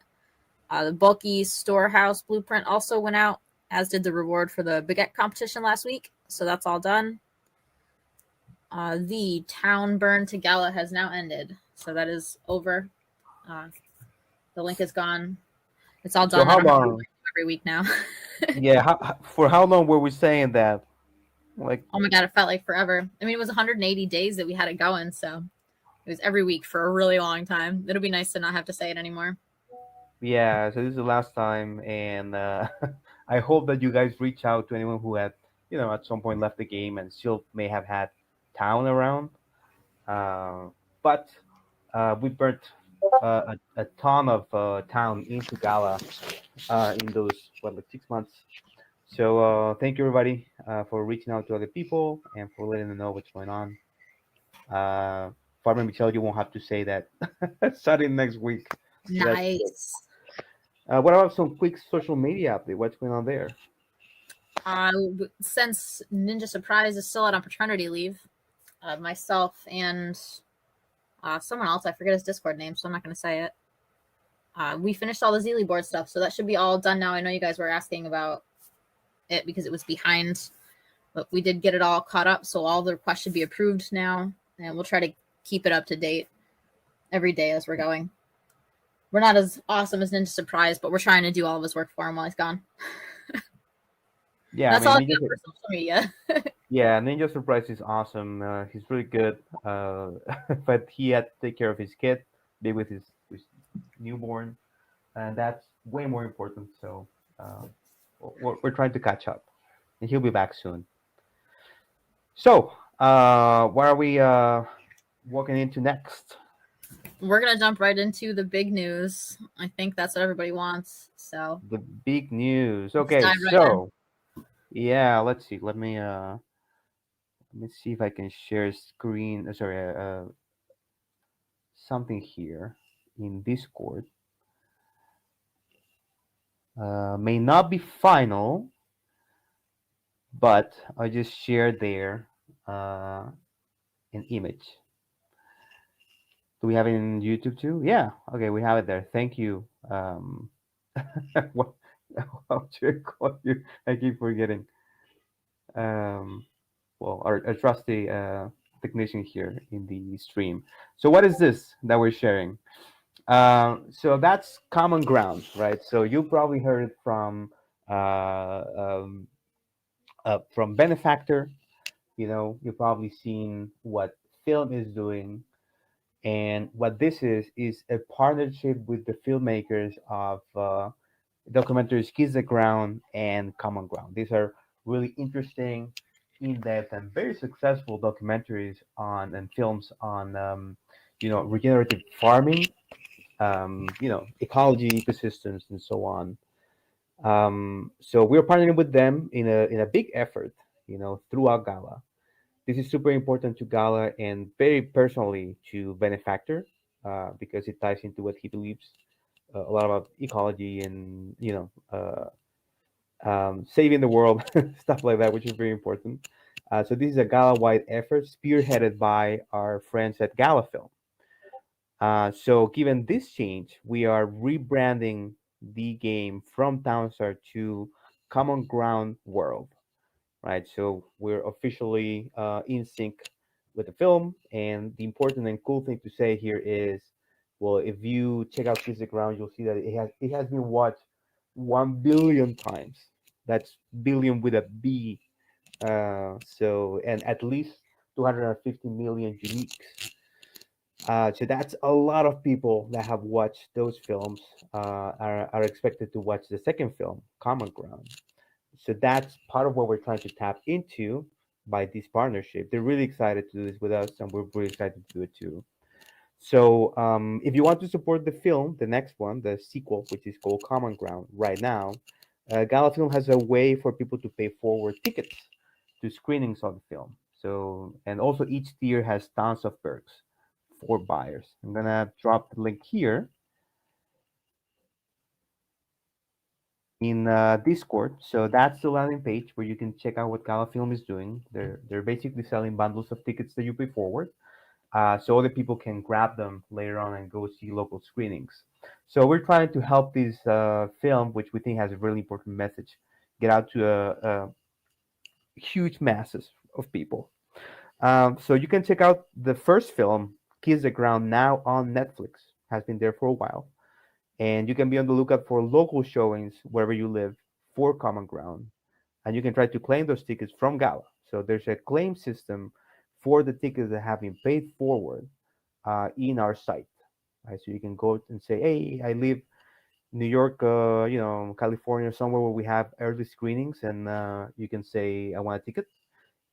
The bulky storehouse blueprint also went out, as did the reward for the baguette competition last week. So that's all done. The town burn to Gala has now ended. So that is over. The link is gone. It's all So done. I how don't have to do long? it every week now. Yeah, for how long were we saying that? Like, Oh my God, it felt like forever. I mean, it was 180 days that we had it going. So it was every week for a really long time. It'll be nice to not have to say it anymore. yeah, so this is the last time, and I hope that you guys reach out to anyone who had, at some point left the game and still may have had town around. Uh, but we burnt a ton of town into Gala in those, what, like 6 months. So thank you, everybody, for reaching out to other people and for letting them know what's going on. Farmer Michelle, you won't have to say that starting next week. So that's good. Nice. What about some quick social media update? What's going on there? Since Ninja Surprise is still out on paternity leave, myself and someone else, I forget his Discord name, so I'm not going to say it. We finished all the Zeely board stuff, so that should be all done now. I know you guys were asking about it because it was behind, but we did get it all caught up, so all the requests should be approved now, and we'll try to keep it up to date every day as we're going. We're not as awesome as Ninja Surprise, but we're trying to do all of his work for him while he's gone. Yeah, That's I all I mean, got for social media. yeah, Ninja Surprise is awesome. He's really good. But he had to take care of his kid, be with his newborn, and that's way more important. So we're trying to catch up, and he'll be back soon. So what are we walking into next? We're going to jump right into the big news. I think that's what everybody wants. So The big news. let's Okay, dive right in. so yeah, let's see. Let me see if I can share screen. Sorry, something here in Discord. May not be final, but I just shared there an image. Do we have it in YouTube too? Yeah. Okay, we have it there. Thank you. What? How should I call you? I keep forgetting. Um, well, our trusty technician here in the stream. So, what is this that we're sharing? So that's common ground, right? So you probably heard it uh, um, from Benefactor. You know, you've probably seen what film is doing, and what this is a partnership with the filmmakers of documentaries Kiss the Ground and Common Ground. These are really interesting, in-depth, and very successful documentaries on and films on regenerative farming, ecology, ecosystems, and so on. So we're partnering with them in a big effort, throughout Gala. This is super important to Gala and very personally to Benefactor, because it ties into what he believes a lot about ecology and saving the world, stuff like that, which is very important. So this is a Gala-wide effort spearheaded by our friends at Gala Film. So given this change, we are rebranding the game from Townsite to Common Ground World, right? So we're officially in sync with the film, and the important and cool thing to say here is, well, if you check out Kiss the Ground, you'll see that it has been watched 1 billion times. That's billion with a B. So and at least 250 million uniques. So that's a lot of people that have watched those films are expected to watch the second film, Common Ground. So that's part of what we're trying to tap into by this partnership. They're really excited to do this with us, and we're really excited to do it too. So if you want to support the film, the next one, the sequel, which is called Common Ground, right now, Gala Film has a way for people to pay forward tickets to screenings of the film. So, and also each tier has tons of perks for buyers. I'm gonna drop the link here in Discord. So that's the landing page where you can check out what Gala Film is doing. They're basically selling bundles of tickets that you pay forward, so other people can grab them later on and go see local screenings. So we're trying to help this film, which we think has a really important message, get out to a huge masses of people. So you can check out the first film, Kiss the Ground, now on Netflix. Has been there for a while, and you can be on the lookout for local showings wherever you live for Common Ground, and you can try to claim those tickets from Gala. So there's a claim system for the tickets that have been paid forward in our site. Right? So you can go and say, "Hey, I live New York, California, somewhere where we have early screenings," and you can say, "I want a ticket,"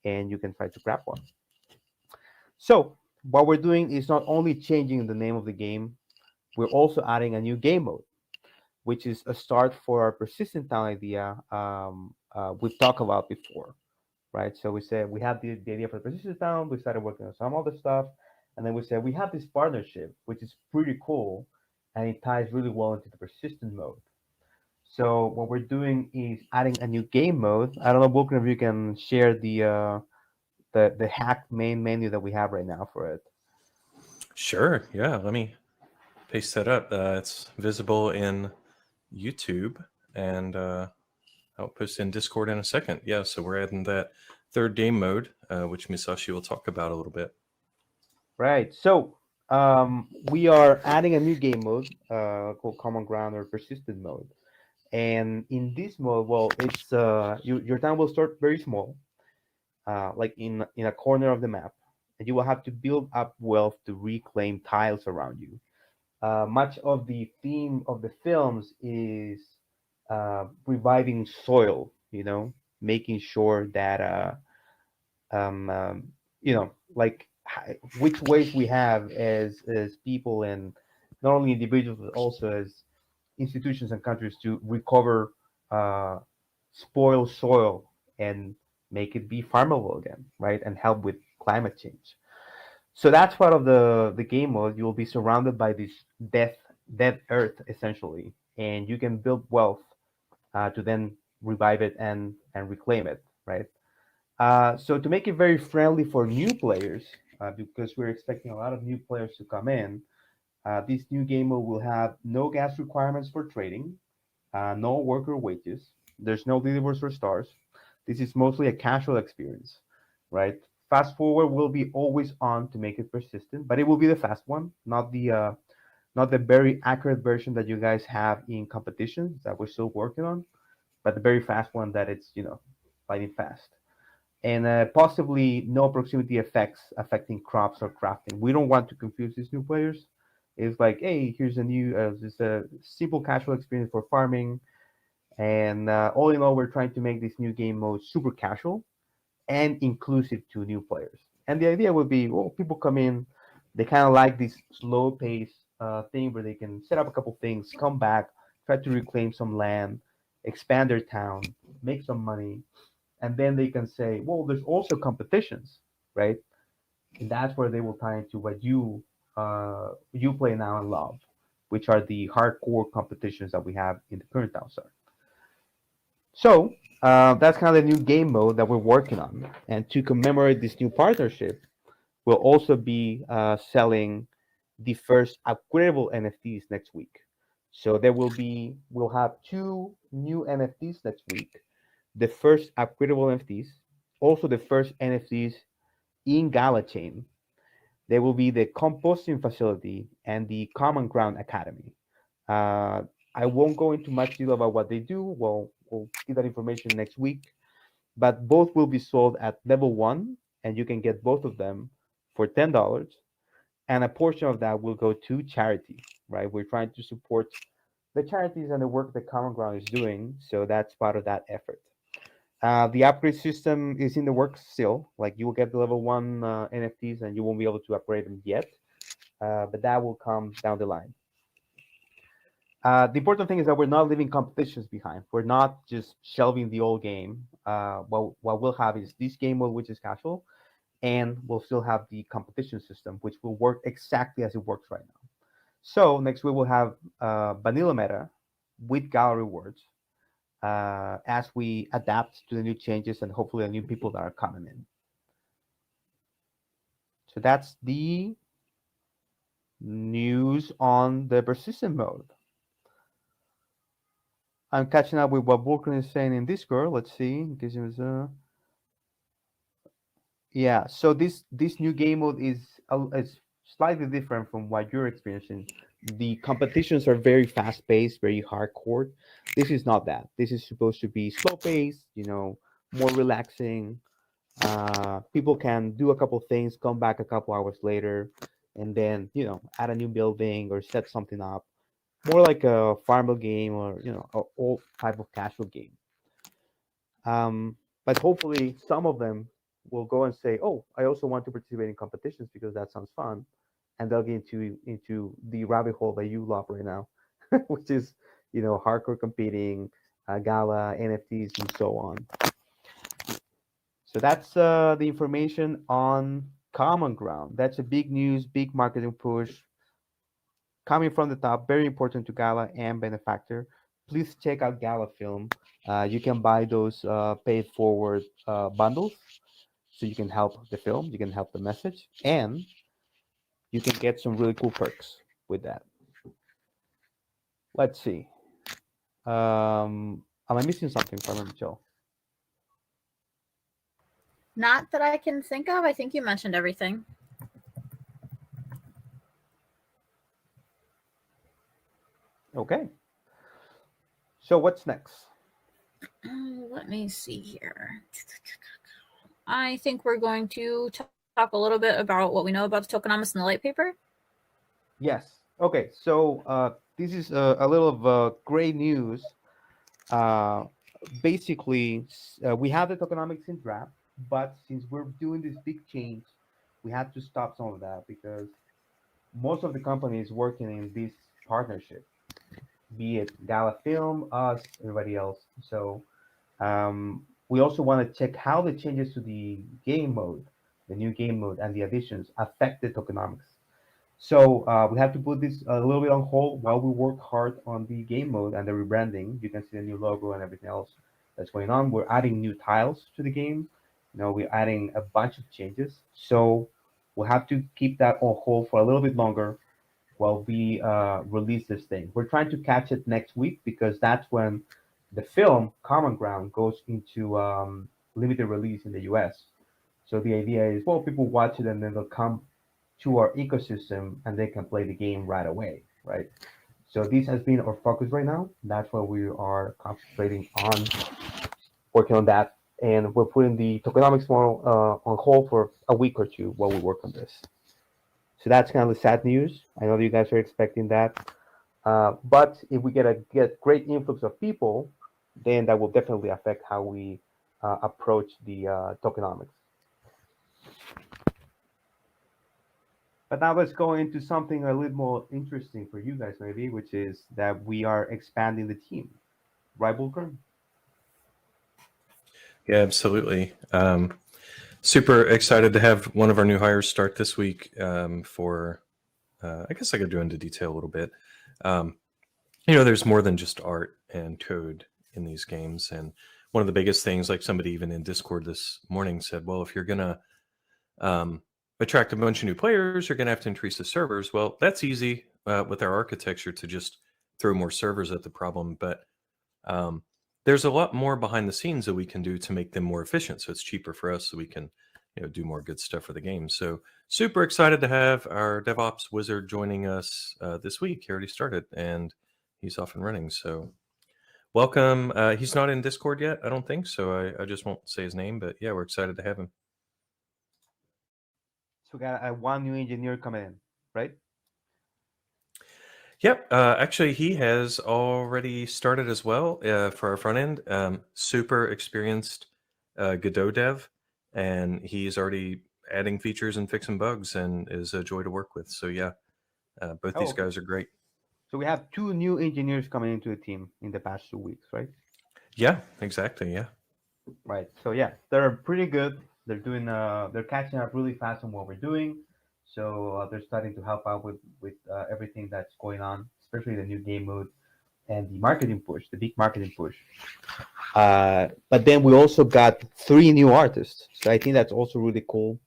and you can try to grab one. So what we're doing is not only changing the name of the game, we're also adding a new game mode, which is a start for our persistent town idea we've talked about before, right? So we said we have the idea for the persistent town, we started working on some other stuff, and then we said we have this partnership, which is pretty cool, and it ties really well into the persistent mode. So what we're doing is adding a new game mode. I don't know, Vulcan, if you can share the hack main menu that we have right now for it. Sure. Yeah. Let me paste that up. It's visible in YouTube, and I'll post in Discord in a second. Yeah. So we're adding that third game mode, which Misashi will talk about a little bit. Right. So we are adding a new game mode called Common Ground or Persistent mode. And in this mode, well, it's your town will start very small, like in a corner of the map, and you will have to build up wealth to reclaim tiles around you. Much of the theme of the films is reviving soil, making sure that um, um, like which ways we have as people and not only individuals but also as institutions and countries to recover uh, spoiled soil and make it be farmable again, right? And help with climate change. So that's part of the game mode. You will be surrounded by this dead earth essentially, and you can build wealth to then revive it and reclaim it, right? So to make it very friendly for new players, because we're expecting a lot of new players to come in. This new game mode will have no gas requirements for trading, no worker wages. There's no leaderboards for stars. This is mostly a casual experience, right? Fast forward will be always on to make it persistent, but it will be the fast one, not the very accurate version that you guys have in competitions that we're still working on, but the very fast one that it's lightning fast. And possibly no proximity effects affecting crops or crafting. We don't want to confuse these new players. It's like, hey, here's a new, just a simple casual experience for farming, and all in all, we're trying to make this new game mode super casual and inclusive to new players. And the idea would be, well, people come in, they kind of like this slow pace thing where they can set up a couple things, come back, try to reclaim some land, expand their town, make some money, and then they can say, well, there's also competitions, right? And that's where they will tie into what you play now and love, which are the hardcore competitions that we have in the current downside. So that's kind of the new game mode that we're working on. And to commemorate this new partnership, we'll also be selling the first upgradable NFTs next week. So we'll have two new NFTs next week. The first upgradable NFTs, also the first NFTs in Gala chain. They will be the composting facility and the Common Ground Academy. Uh, I won't go into much detail about what they do. We'll give that information next week. But both will be sold at level one, and you can get both of them for $10. And a portion of that will go to charity, right? We're trying to support the charities and the work that Common Ground is doing. So that's part of that effort. The upgrade system is in the works still. Like you will get the level one NFTs and you won't be able to upgrade them yet, but that will come down the line. The important thing is that we're not leaving competitions behind. We're not just shelving the old game. What we'll have is this game mode, which is casual, and we'll still have the competition system, which will work exactly as it works right now. So next week we'll have vanilla meta with Gala rewards as we adapt to the new changes and hopefully the new people that are coming in. So that's the news on the persistent mode. I'm catching up with what Vulcan is saying in Discord. Let's see. In case it was, yeah. So this new game mode is slightly different from what you're experiencing. The competitions are very fast paced, very hardcore. This is not that. This is supposed to be slow paced. More relaxing. People can do a couple things, come back a couple hours later, and then add a new building or set something up. More like a farmer game or a old type of casual game. But hopefully some of them will go and say, "Oh, I also want to participate in competitions because that sounds fun," and they'll get into the rabbit hole that you love right now, which is hardcore competing, Gala, NFTs, and so on. So that's the information on Common Ground. That's a big news, big marketing push coming from the top. Very important to Gala and Benefactor. Please check out Gala Film. You can buy those paid forward bundles, so you can help the film, you can help the message, and you can get some really cool perks with that. Let's see. Am I missing something, Farmer Michelle? Not that I can think of. I think you mentioned everything. Okay. So what's next? Let me see here. I think we're going to talk a little bit about what we know about the tokenomics in the light paper. Yes. Okay. So this is a little of great news. Basically, we have the tokenomics in draft, but since we're doing this big change, we had to stop some of that because most of the companies working in this partnership, be it Gala Film, us, everybody else. So we also want to check how the changes to the game mode, the new game mode, and the additions affect the tokenomics. So we have to put this a little bit on hold while we work hard on the game mode and the rebranding. You can see the new logo and everything else that's going on. We're adding new tiles to the game. We're adding a bunch of changes. So we'll have to keep that on hold for a little bit longer while we release this thing. We're trying to catch it next week because that's when the film Common Ground goes into limited release in the US. So the idea is, well, people watch it and then they'll come to our ecosystem and they can play the game right away, right? So this has been our focus right now. That's why we are concentrating on working on that, and we're putting the tokenomics model on hold for a week or two while we work on this. So that's kind of the sad news. I know that you guys are expecting that, but if we get great influx of people, then that will definitely affect how we approach the tokenomics. But now let's go into something a little more interesting for you guys, maybe, which is that we are expanding the team. Right, Volker? Yeah, absolutely. Super excited to have one of our new hires start this week for, I guess I could go into detail a little bit. There's more than just art and code in these games. And one of the biggest things, like somebody even in Discord this morning said, well, if you're going to attract a bunch of new players, you're going to have to increase the servers. Well, that's easy with our architecture to just throw more servers at the problem. But there's a lot more behind the scenes that we can do to make them more efficient. So it's cheaper for us so we can do more good stuff for the game. So super excited to have our DevOps wizard joining us this week. He already started and he's off and running. So welcome. He's not in Discord yet, I don't think. So I just won't say his name. But yeah, we're excited to have him. So we got one new engineer coming in, right? Yep. Actually, he has already started as well for our front end. Super experienced Godot dev, and he's already adding features and fixing bugs and is a joy to work with. So yeah, both these okay. guys are great. So we have two new engineers coming into the team in the past 2 weeks, right? Yeah, exactly. Yeah. Right. So yeah, they're pretty good. They're doing they're catching up really fast on what we're doing. So they're starting to help out with everything that's going on, especially the new game mode and the marketing push, the big marketing push. But then we also got 3 new artists. So I think that's also really cool.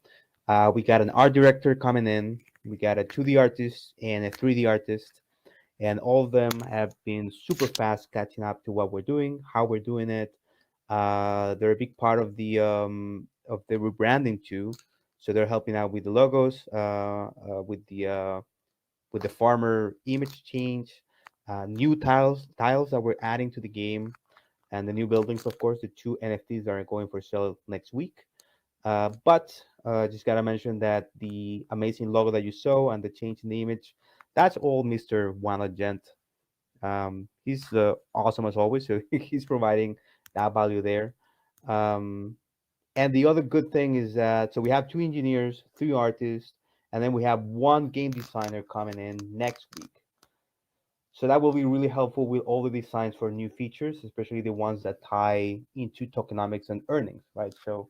We got an art director coming in. We got a 2D artist and a 3D artist. And all of them have been super fast catching up to what we're doing, how we're doing it. They're a big part of the rebranding too. So they're helping out with the logos, with the farmer image change, new tiles that we're adding to the game, and the new buildings. Of course, the 2 NFTs that are going for sale next week. But just gotta mention that the amazing logo that you saw and the change in the image, that's all Mr. Wana Gent. He's awesome as always, so he's providing that value there. Um, and the other good thing is that so we have 2 engineers, 3 artists, and then we have 1 game designer coming in next week. So that will be really helpful with all the designs for new features, especially the ones that tie into tokenomics and earnings, right? So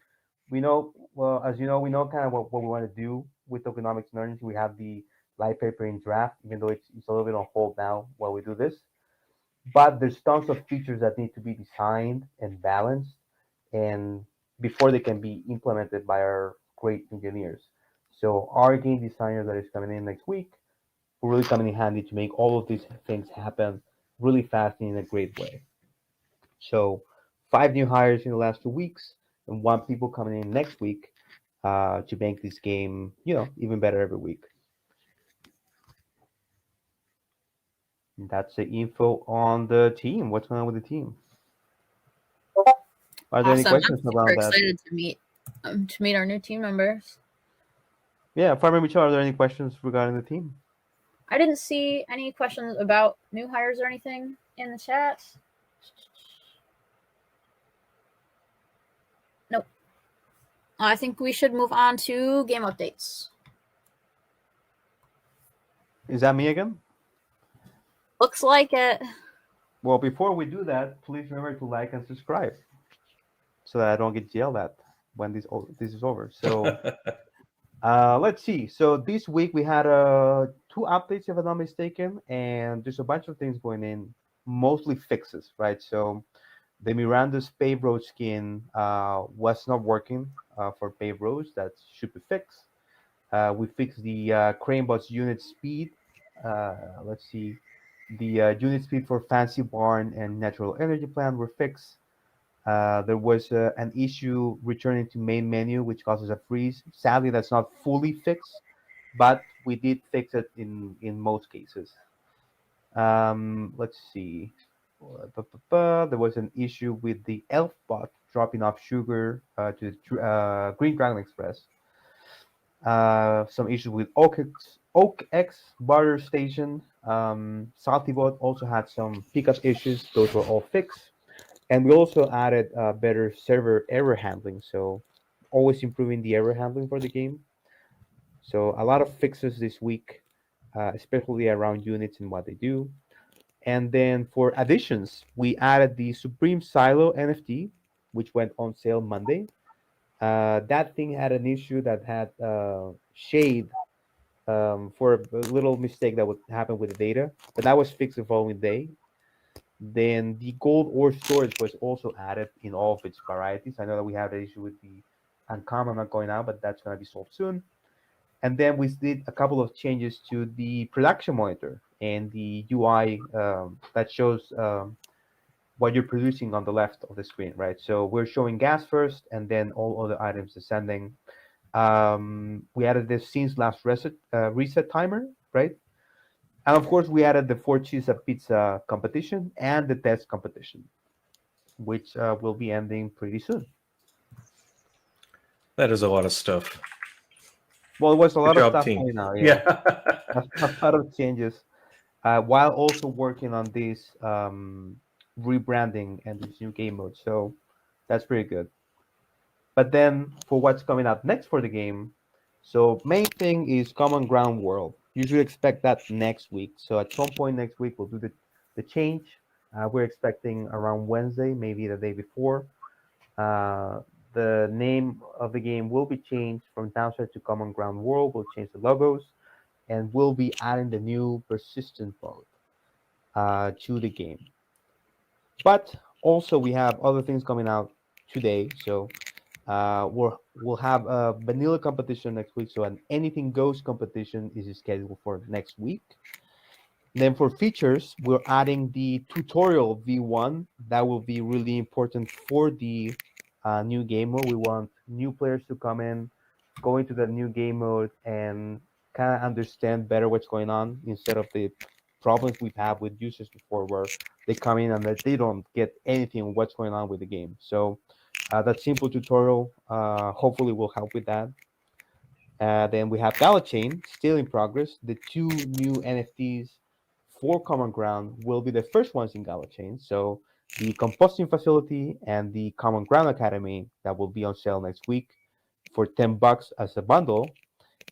we know, well, as you know, we know kind of what we want to do with tokenomics and earnings. We have the light paper in draft, even though it's a little bit on hold now while we do this. But there's tons of features that need to be designed and balanced and before they can be implemented by our great engineers. So our game designer that is coming in next week will really come in handy to make all of these things happen really fast and in a great way. So 5 new hires in the last 2 weeks and 1 people coming in next week to make this game, even better every week. And that's the info on the team. What's going on with the team? Are there any questions I'm about super that? excited to meet our new team members. Yeah, Farmer Michel, are there any questions regarding the team? I didn't see any questions about new hires or anything in the chat. Nope. I think we should move on to game updates. Is that me again? Looks like it. Well, before we do that, please remember to like and subscribe so that I don't get yelled at when this is over. So let's see. So this week we had 2 updates, if I'm not mistaken, and there's a bunch of things going in, mostly fixes, right? So the Miranda's Pave Road skin was not working for Pave Roads. That should be fixed. We fixed the crane bus unit speed. Let's see. The unit speed for Fancy Barn and Natural Energy Plant were fixed. There was an issue returning to main menu, which causes a freeze. Sadly, that's not fully fixed, but we did fix it in most cases. Let's see. There was an issue with the Elf bot dropping off sugar to the Green Dragon Express. Some issues with Oak X Barter Station. Salty Bot also had some pickup issues. Those were all fixed. And we also added better server error handling. So always improving the error handling for the game. So a lot of fixes this week, especially around units and what they do. And then for additions, we added the Supreme Silo NFT, which went on sale Monday. That thing had an issue that had shade for a little mistake that would happen with the data, but that was fixed the following day. Then the gold ore storage was also added in all of its varieties. I know that we have an issue with the uncommon not going out, but that's going to be solved soon. And then we did a couple of changes to the production monitor and the UI that shows what you're producing on the left of the screen, right? So we're showing gas first, and then all other items descending. We added this since last reset timer, right? And of course, we added the 4 cheese a pizza competition and the test competition, which will be ending pretty soon. That is a lot of stuff. Well, it was a Good lot of job, stuff team. coming out, Yeah. a lot of changes, while also working on this rebranding and this new game mode. So that's pretty good. But then for what's coming up next for the game, so main thing is Common Ground World. You should expect that next week. So at some point next week, we'll do the change. We're expecting around Wednesday, maybe the day before. The name of the game will be changed from Townsite to Common Ground World. We'll change the logos, and we'll be adding the new persistent mode to the game. But also we have other things coming out today. So we'll have a vanilla competition next week. So an anything goes competition is scheduled for next week. Then for features, we're adding the tutorial V1. That will be really important for the new game mode. We want new players to come in, go into the new game mode, and kind of understand better what's going on instead of the problems we've had with users before, where they come in and they don't get anything what's going on with the game. So that simple tutorial hopefully will help with that. Then we have Gala Chain still in progress. The 2 new NFTs for Common Ground will be the first ones in Gala Chain. So the composting facility and the Common Ground Academy that will be on sale next week for $10 as a bundle.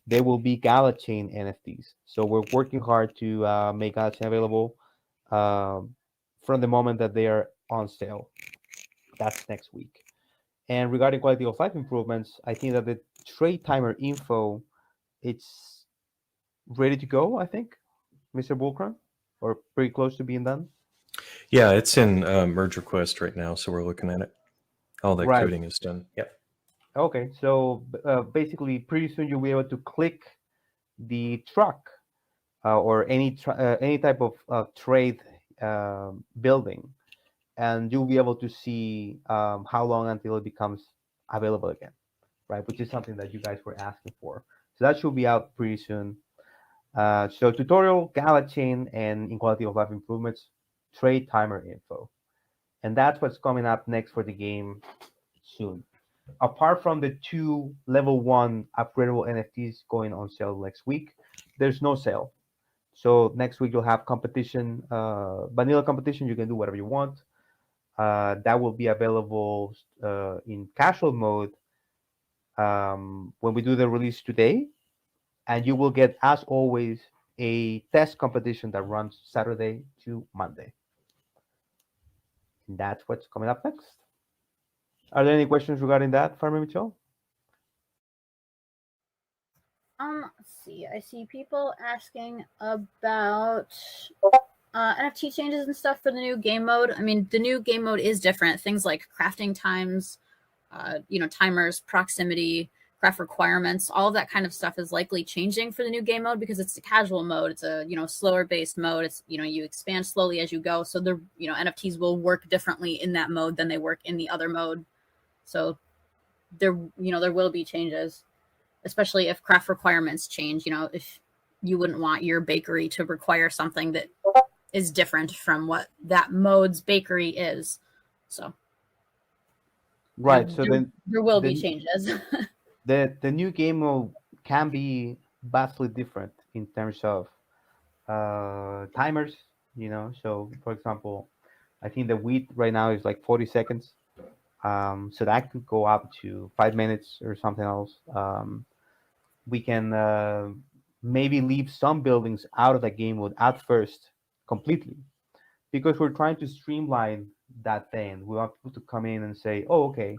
They will be Gala Chain NFTs. So we're working hard to make Gala Chain available from the moment that they are on sale. That's next week. And regarding quality of life improvements, I think that the trade timer info, it's ready to go, I think, Mr. Bullcrun, or pretty close to being done. Yeah, it's in merge request right now, so we're looking at it. All the Right. coding is done. Yep. Okay, so basically, pretty soon you'll be able to click the truck or any type of trade building, and you'll be able to see how long until it becomes available again, right? Which is something that you guys were asking for. So that should be out pretty soon. So tutorial, Gala Chain, and in quality of life improvements, trade timer info. And that's what's coming up next for the game soon. Apart from the 2 level 1 upgradable NFTs going on sale next week, there's no sale. So next week you'll have competition, vanilla competition. You can do whatever you want. That will be available in casual mode when we do the release today. And you will get, as always, a test competition that runs Saturday to Monday. And that's what's coming up next. Are there any questions regarding that, Farmer Mitchell? Let's see. I see people asking about NFT changes and stuff for the new game mode. I mean, the new game mode is different. Things like crafting times, timers, proximity, craft requirements, all of that kind of stuff is likely changing for the new game mode because it's a casual mode. It's a, slower based mode. It's, you expand slowly as you go. So the, NFTs will work differently in that mode than they work in the other mode. So there will be changes, especially if craft requirements change. If you wouldn't want your bakery to require something that is different from what that mode's bakery is. So Right. So there will be changes. the new game mode can be vastly different in terms of timers. So for example, I think the wheat right now is like 40 seconds. So that could go up to 5 minutes or something else. We can maybe leave some buildings out of the game mode at first completely, because we're trying to streamline that thing. We want people to come in and say, oh, okay,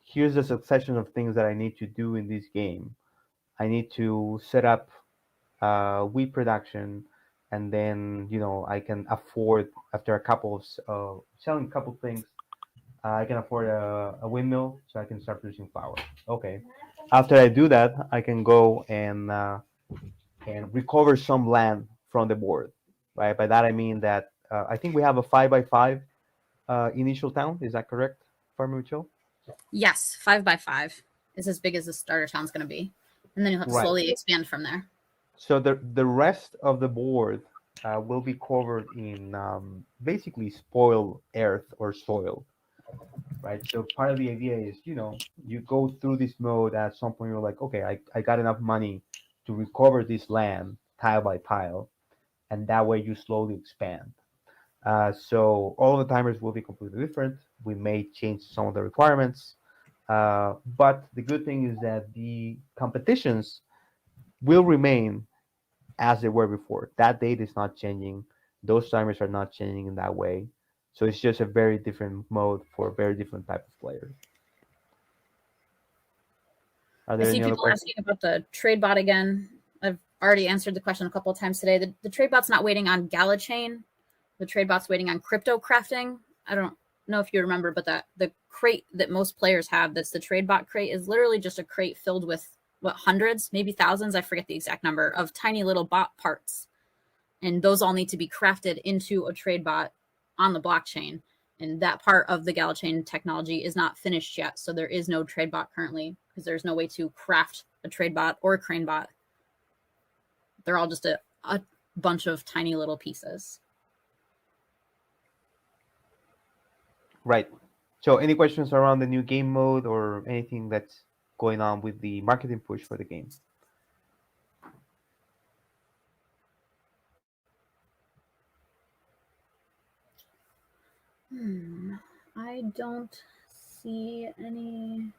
here's the succession of things that I need to do in this game. I need to set up wheat production, and then I can afford, after a couple of selling a couple things, I can afford a windmill, so I can start producing flour. Okay, after I do that, I can go and recover some land from the board. Right, by that I mean that I think we have a 5x5 initial town. Is that correct, Farmer Mitchell? Yes, 5x5 is as big as the starter town's going to be, and then you'll have to slowly expand from there. So the rest of the board will be covered in basically spoiled earth or soil, right? So part of the idea is, you go through this mode, at some point you're like, okay, I got enough money to recover this land tile by tile, and that way you slowly expand. So all of the timers will be completely different. We may change some of the requirements, but the good thing is that the competitions will remain as they were before. That date is not changing. Those timers are not changing in that way. So it's just a very different mode for a very different type of player. I see people asking about the trade bot again. I've already answered the question a couple of times today. The trade bot's not waiting on Gala chain. The trade bot's waiting on crypto crafting. I don't know if you remember, but the crate that most players have, that's the trade bot crate, is literally just a crate filled with hundreds, maybe thousands, I forget the exact number, of tiny little bot parts. And those all need to be crafted into a trade bot on the blockchain. And that part of the Gala chain technology is not finished yet. So there is no trade bot currently, because there's no way to craft a trade bot or a crane bot. They're all just a bunch of tiny little pieces. Right. So any questions around the new game mode or anything that's going on with the marketing push for the game? I don't see any.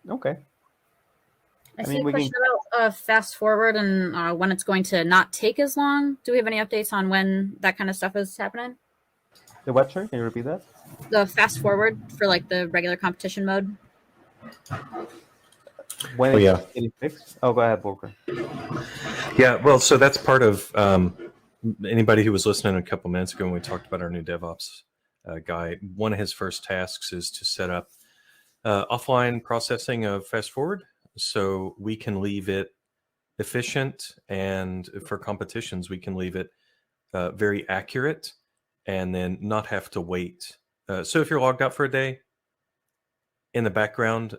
Okay. I see a question about fast forward and when it's going to not take as long. Do we have any updates on when that kind of stuff is happening? The what, sorry? Can you repeat that? The fast forward for like the regular competition mode. When it's fixed? Oh, go ahead, Volker. Yeah, well, so that's part of anybody who was listening a couple minutes ago when we talked about our new DevOps guy. One of his first tasks is to set up offline processing of fast forward, so we can leave it efficient, and for competitions we can leave it very accurate, and then not have to wait. So if you're logged out for a day, in the background,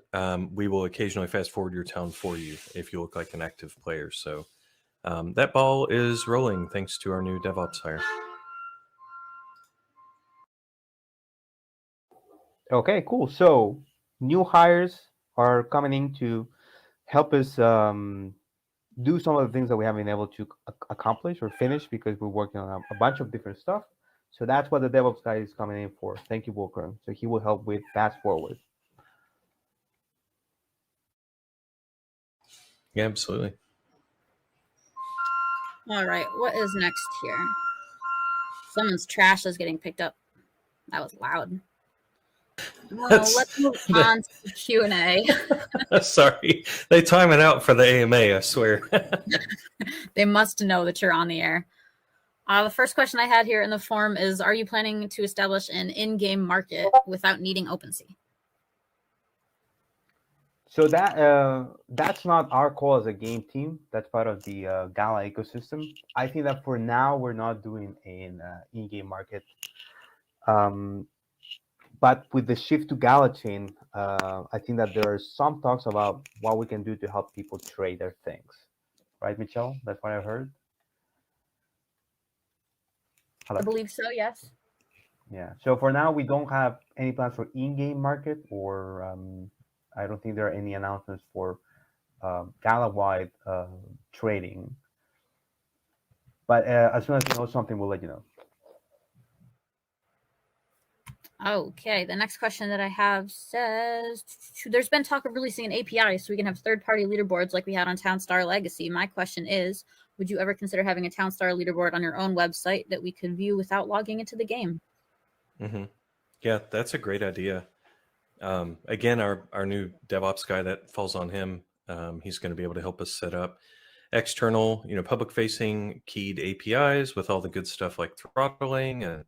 we will occasionally fast forward your town for you if you look like an active player. So that ball is rolling thanks to our new DevOps hire. Okay, cool. So new hires are coming in to help us do some of the things that we haven't been able to accomplish or finish, because we're working on a bunch of different stuff. So that's what the DevOps guy is coming in for. Thank you, Volker. So he will help with fast forward. Yeah, absolutely. All right, what is next here? Someone's trash is getting picked up. That was loud. Well, let's move on to the Q&A. Sorry, they time it out for the AMA, I swear. They must know that you're on the air. The first question I had here in the form is, are you planning to establish an in-game market without needing OpenSea? So that's not our call as a game team. That's part of the Gala ecosystem. I think that for now we're not doing an in-game market. But with the shift to Gala chain, I think that there are some talks about what we can do to help people trade their things. Right, Michelle? That's what I heard. I believe so, yes. Yeah. So for now, we don't have any plans for in-game market, or I don't think there are any announcements for Gala-wide trading. But as soon as we know something, we'll let you know. Okay, the next question that I have says, there's been talk of releasing an API so we can have third-party leaderboards like we had on Townstar Legacy. My question is, would you ever consider having a Townstar leaderboard on your own website that we could view without logging into the game? Mm-hmm. Yeah, that's a great idea. Again, our new DevOps guy, that falls on him. He's going to be able to help us set up external, public-facing keyed APIs with all the good stuff like throttling and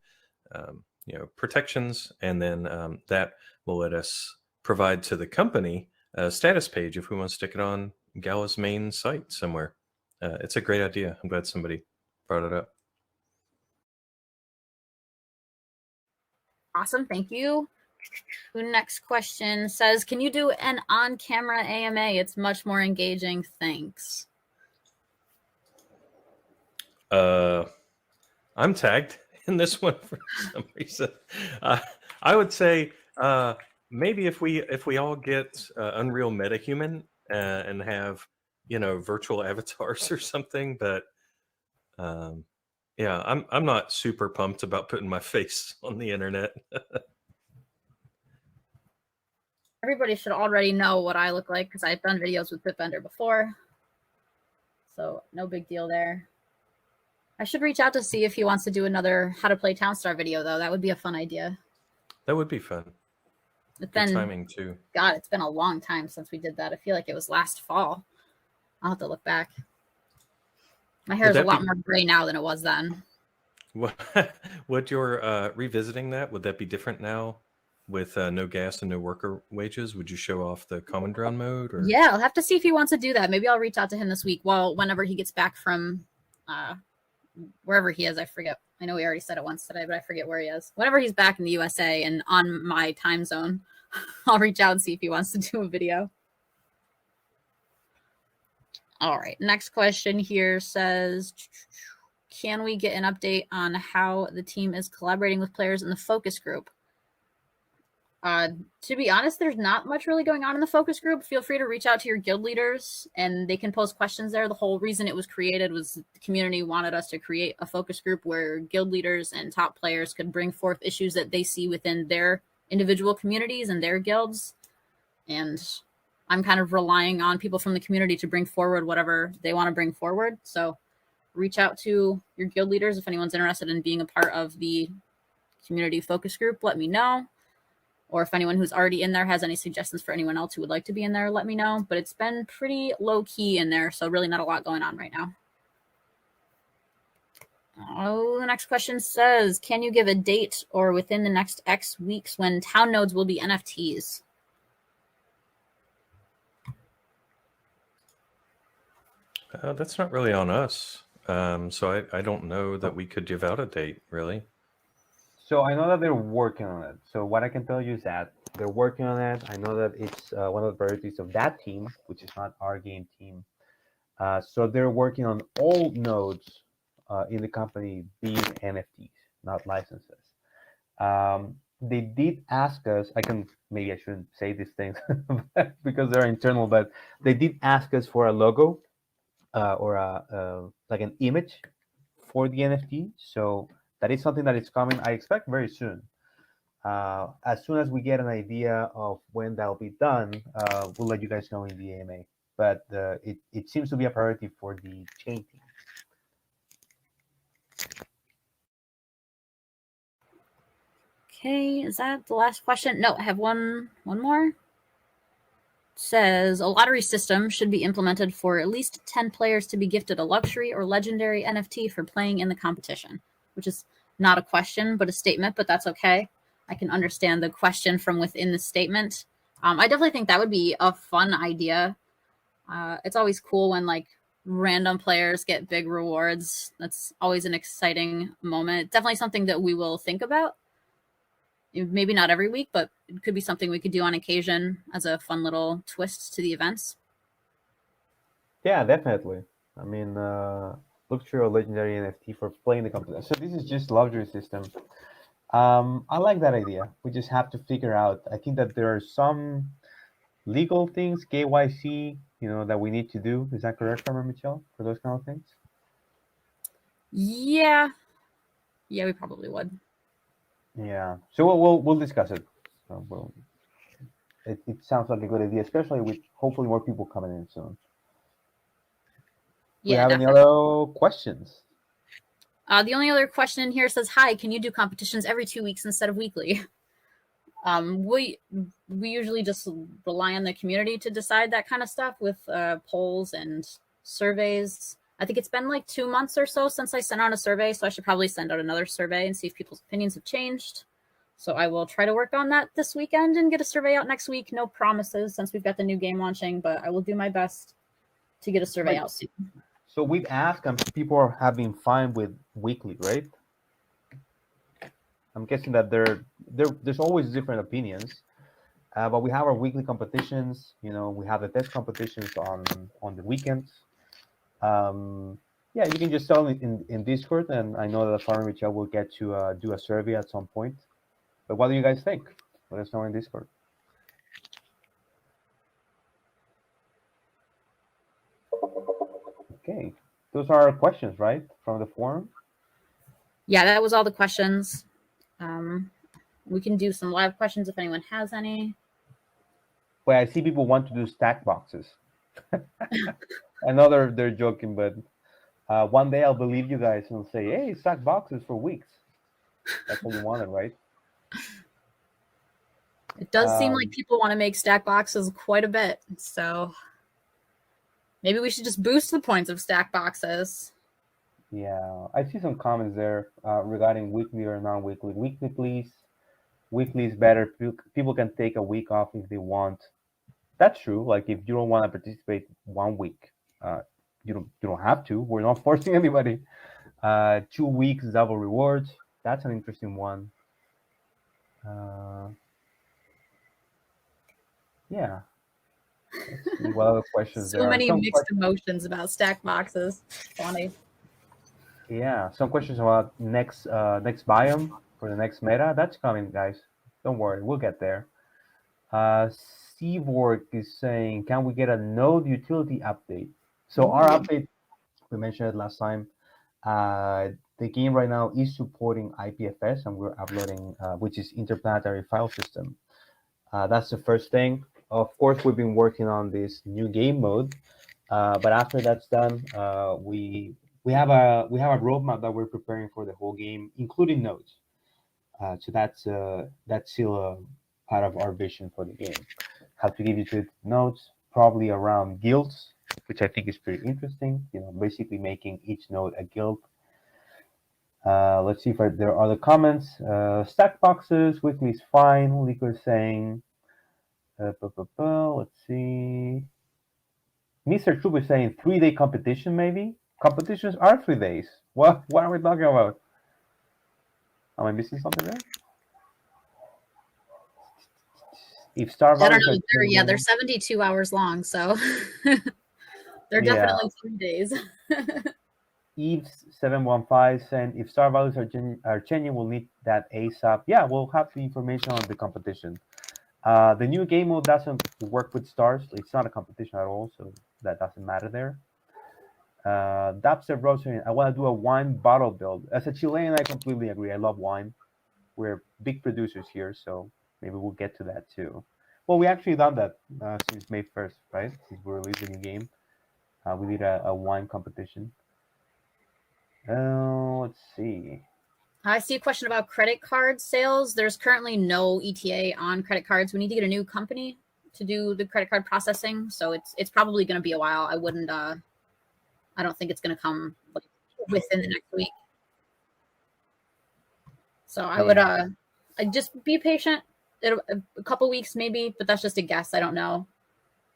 protections, and then that will let us provide to the company a status page if we want to stick it on Gala's main site somewhere. It's a great idea. I'm glad somebody brought it up. Awesome, thank you. The next question says, can you do an on-camera AMA? It's much more engaging. Thanks. I'm tagged in this one for some reason. I would say maybe if we all get Unreal MetaHuman and have virtual avatars or something, but yeah, I'm not super pumped about putting my face on the internet. Everybody should already know what I look like because I've done videos with Bitbender before, so no big deal there. I should reach out to see if he wants to do another How to Play Townstar video, though. That would be a fun idea. That would be fun. But Good timing, too. God, it's been a long time since we did that. I feel like it was last fall. I'll have to look back. My hair is a lot more gray now than it was then. Would your revisiting that, would that be different now with no gas and no worker wages? Would you show off the common drown mode? Or? Yeah, I'll have to see if he wants to do that. Maybe I'll reach out to him this week. Well, whenever he gets back from wherever he is, I forget. I know we already said it once today, but I forget where he is. Whenever he's back in the USA and on my time zone, I'll reach out and see if he wants to do a video. All right. Next question here says, can we get an update on how the team is collaborating with players in the focus group? To be honest, there's not much really going on in the focus group. Feel free to reach out to your guild leaders and they can post questions there. The whole reason it was created was the community wanted us to create a focus group where guild leaders and top players could bring forth issues that they see within their individual communities and their guilds. And I'm kind of relying on people from the community to bring forward whatever they want to bring forward. So reach out to your guild leaders. If anyone's interested in being a part of the community focus group, let me know. Or if anyone who's already in there has any suggestions for anyone else who would like to be in there, let me know. But it's been pretty low key in there, so really not a lot going on right now. Oh, the next question says, can you give a date or within the next X weeks when town nodes will be NFTs? That's not really on us. So I don't know that we could give out a date, really. So I know that they're working on it. So what I can tell you is that they're working on it. I know that it's one of the priorities of that team, which is not our game team. So they're working on all nodes in the company being NFTs, not licenses. They did ask us, maybe I shouldn't say these things because they're internal, but they did ask us for a logo or like an image for the NFT. So that is something that is coming, I expect, very soon. As soon as we get an idea of when that'll be done, we'll let you guys know in the AMA. But it seems to be a priority for the chain team. Okay, is that the last question? No, I have one more. says a lottery system should be implemented for at least 10 players to be gifted a luxury or legendary NFT for playing in the competition, which is not a question, but a statement, but that's okay. I can understand the question from within the statement. I definitely think that would be a fun idea. It's always cool when like random players get big rewards. That's always an exciting moment. Definitely something that we will think about. Maybe not every week, but it could be something we could do on occasion as a fun little twist to the events. Yeah, definitely. I mean, luxury or legendary NFT for playing the competition. So this is just luxury system. I like that idea. We just have to figure out. I think that there are some legal things, KYC, that we need to do. Is that correct, Farmer Michelle, for those kind of things? Yeah, we probably would. Yeah. So we'll discuss it. It sounds like a good idea, especially with hopefully more people coming in soon. Do we have any other questions? The only other question in here says, "Hi, can you do competitions every 2 weeks instead of weekly?" We usually just rely on the community to decide that kind of stuff with polls and surveys. I think it's been like 2 months or so since I sent out a survey, so I should probably send out another survey and see if people's opinions have changed. So I will try to work on that this weekend and get a survey out next week. No promises since we've got the new game launching, but I will do my best to get a survey out soon. So we've asked, and people have been fine with weekly, right? I'm guessing that there's always different opinions, but we have our weekly competitions. We have the test competitions on the weekends. Yeah, you can just tell me in Discord, and I know that Farmer Michelle will get to do a survey at some point. But what do you guys think? Let us know in Discord. Okay, those are our questions, right, from the forum? Yeah, that was all the questions. We can do some live questions if anyone has any. Well, I see people want to do stack boxes. I know they're joking, but one day I'll believe you guys and say, "Hey, stack boxes for weeks." That's what you wanted, right? It does seem like people want to make stack boxes quite a bit, so maybe we should just boost the points of stack boxes. Yeah, I see some comments there regarding weekly or non-weekly. Weekly, please. Weekly is better. People can take a week off if they want. That's true. Like if you don't want to participate 1 week, you don't have to. We're not forcing anybody. 2 weeks double rewards. That's an interesting one. Yeah. Let's see what other questions there are. So many mixed emotions about stack boxes. Funny. Yeah, some questions about next biome for the next meta. That's coming, guys. Don't worry, we'll get there. Seavork is saying, can we get a node utility update? So our update, we mentioned it last time. The game right now is supporting IPFS, and we're uploading, which is Interplanetary File System. That's the first thing. Of course, we've been working on this new game mode, but after that's done, we have a roadmap that we're preparing for the whole game, including nodes. So that's still a part of our vision for the game. How to give you two nodes, probably around guilds, which I think is pretty interesting. Basically making each node a guild. Let's see if there are other comments. Stack boxes, weekly is fine. Lico is saying, let's see. Mr. Troop is saying 3-day competition, maybe? Competitions are 3 days. What are we talking about? Am I missing something there? If Star I don't know. They're 72 hours long, so they're definitely 3 days. Eves715 saying if star values are changing, we'll need that ASAP. Yeah, we'll have the information on the competition. The new game mode doesn't work with stars. It's not a competition at all, so that doesn't matter there. Dubstep Rose, I want to do a wine bottle build. As a Chilean, I completely agree. I love wine. We're big producers here, so maybe we'll get to that too. Well, we actually done that since May 1st, right? Since we released the new game. We did a wine competition. Let's see. I see a question about credit card sales. There's currently no ETA on credit cards. We need to get a new company to do the credit card processing, so it's probably going to be a while. I wouldn't. I don't think it's going to come like within the next week. So I would I'd just be patient. It'll a couple weeks maybe, but that's just a guess. I don't know.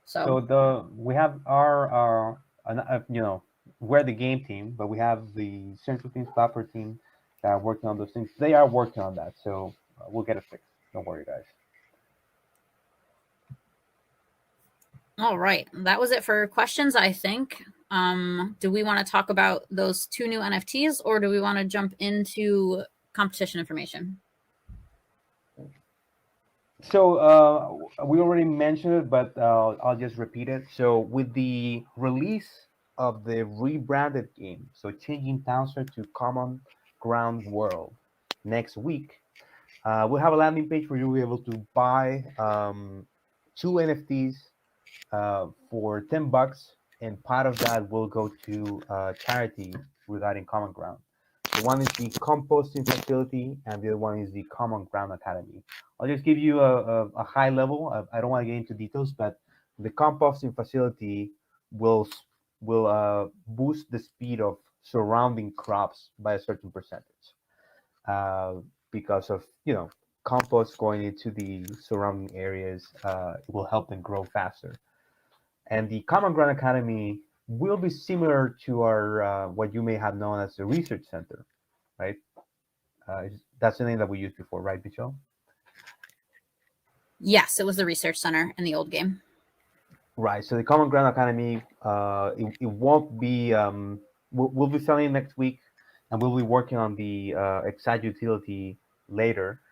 So we have our you know, we're the game team, but we have the central team, software team that are working on those things. They are working on that, so we'll get it fixed. Don't worry, guys. all right, that was it for questions, I think. Do we want to talk about those 2 new NFTs, or do we want to jump into competition information? So we already mentioned it, but I'll just repeat it. So with the release of the rebranded game, so changing townsite to Common Ground World next week, we'll have a landing page where you'll be able to buy 2 NFTs for $10, and part of that will go to charity regarding Common Ground. The one is the composting facility, and the other one is the Common Ground Academy. I'll just give you a high level. I don't want to get into details, but the composting facility will boost the speed of surrounding crops by a certain percentage because of, you know, compost going into the surrounding areas. It will help them grow faster. And the Common Ground Academy will be similar to our what you may have known as the research center, right? That's the name that we used before, right, Michelle? Yes, it was the research center in the old game. Right. So the Common Ground Academy, it won't be. We'll be selling next week, and we'll be working on the Excite utility later.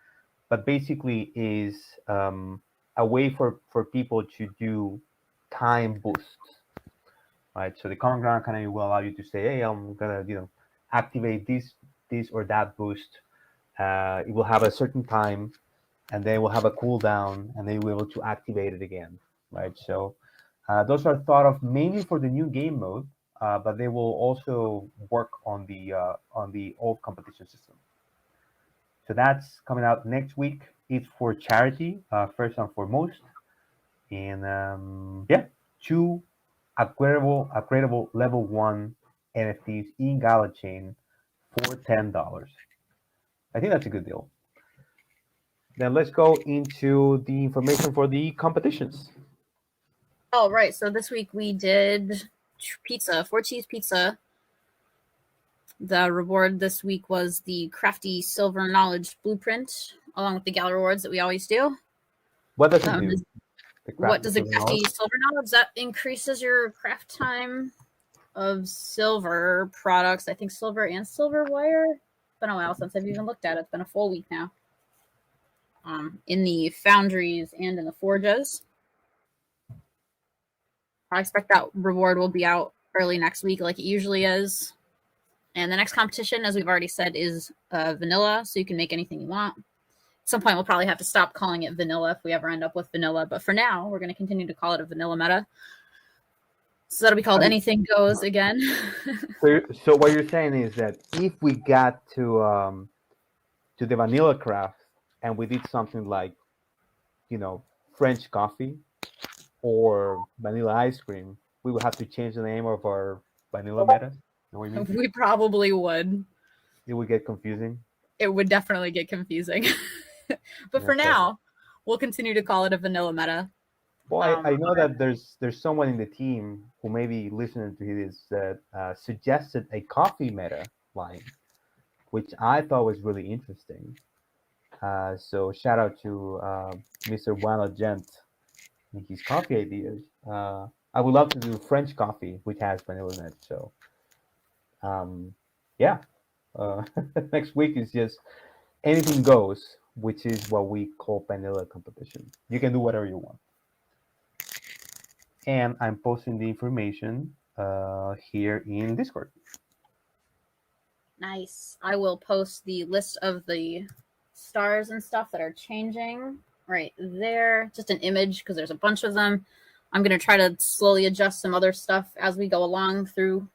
But basically, is a way for people to do time boosts. Right. So the Common Ground Academy will allow you to say, "Hey, I'm gonna, you know, activate this or that boost." It will have a certain time, and then we'll have a cooldown, and then we'll be able to activate it again. Right. So those are thought of mainly for the new game mode, but they will also work on the old competition system. So that's coming out next week. It's for charity, first and foremost, and yeah, 2 upgradable level 1 NFTs in Gala chain for $10. I think that's a good deal. Then let's go into the information for the competitions. Oh, right. So this week we did pizza, 4-cheese pizza. The reward this week was the Crafty Silver Knowledge Blueprint, along with the Gala rewards that we always do. What does it do? What does the Crafty Silver Knowledge? That increases your craft time of silver products. I think silver and silver wire. It's been a while since I've even looked at it. It's been a full week now. In the foundries and in the forges. I expect that reward will be out early next week like it usually is. And the next competition, as we've already said, is vanilla, so you can make anything you want. At some point, we'll probably have to stop calling it vanilla if we ever end up with vanilla. But for now, we're going to continue to call it a vanilla meta. So that'll be called Anything Goes again. So what you're saying is that if we got to the vanilla craft and we did something like, you know, French coffee or vanilla ice cream, we would have to change the name of our vanilla meta. You know what I mean? We probably would. It would get confusing. It would definitely get confusing. But for now, we'll continue to call it a vanilla meta. Well, I know that there's someone in the team who may be listening to this that suggested a coffee meta line, which I thought was really interesting. So shout out to Mr. Wano Gent and his coffee ideas. I would love to do French coffee, which has vanilla in it. So yeah, next week is just anything goes, which is what we call vanilla competition. You can do whatever you want. And I'm posting the information here in Discord. Nice. I will post the list of the stars and stuff that are changing right there. Just an image because there's a bunch of them. I'm going to try to slowly adjust some other stuff as we go along through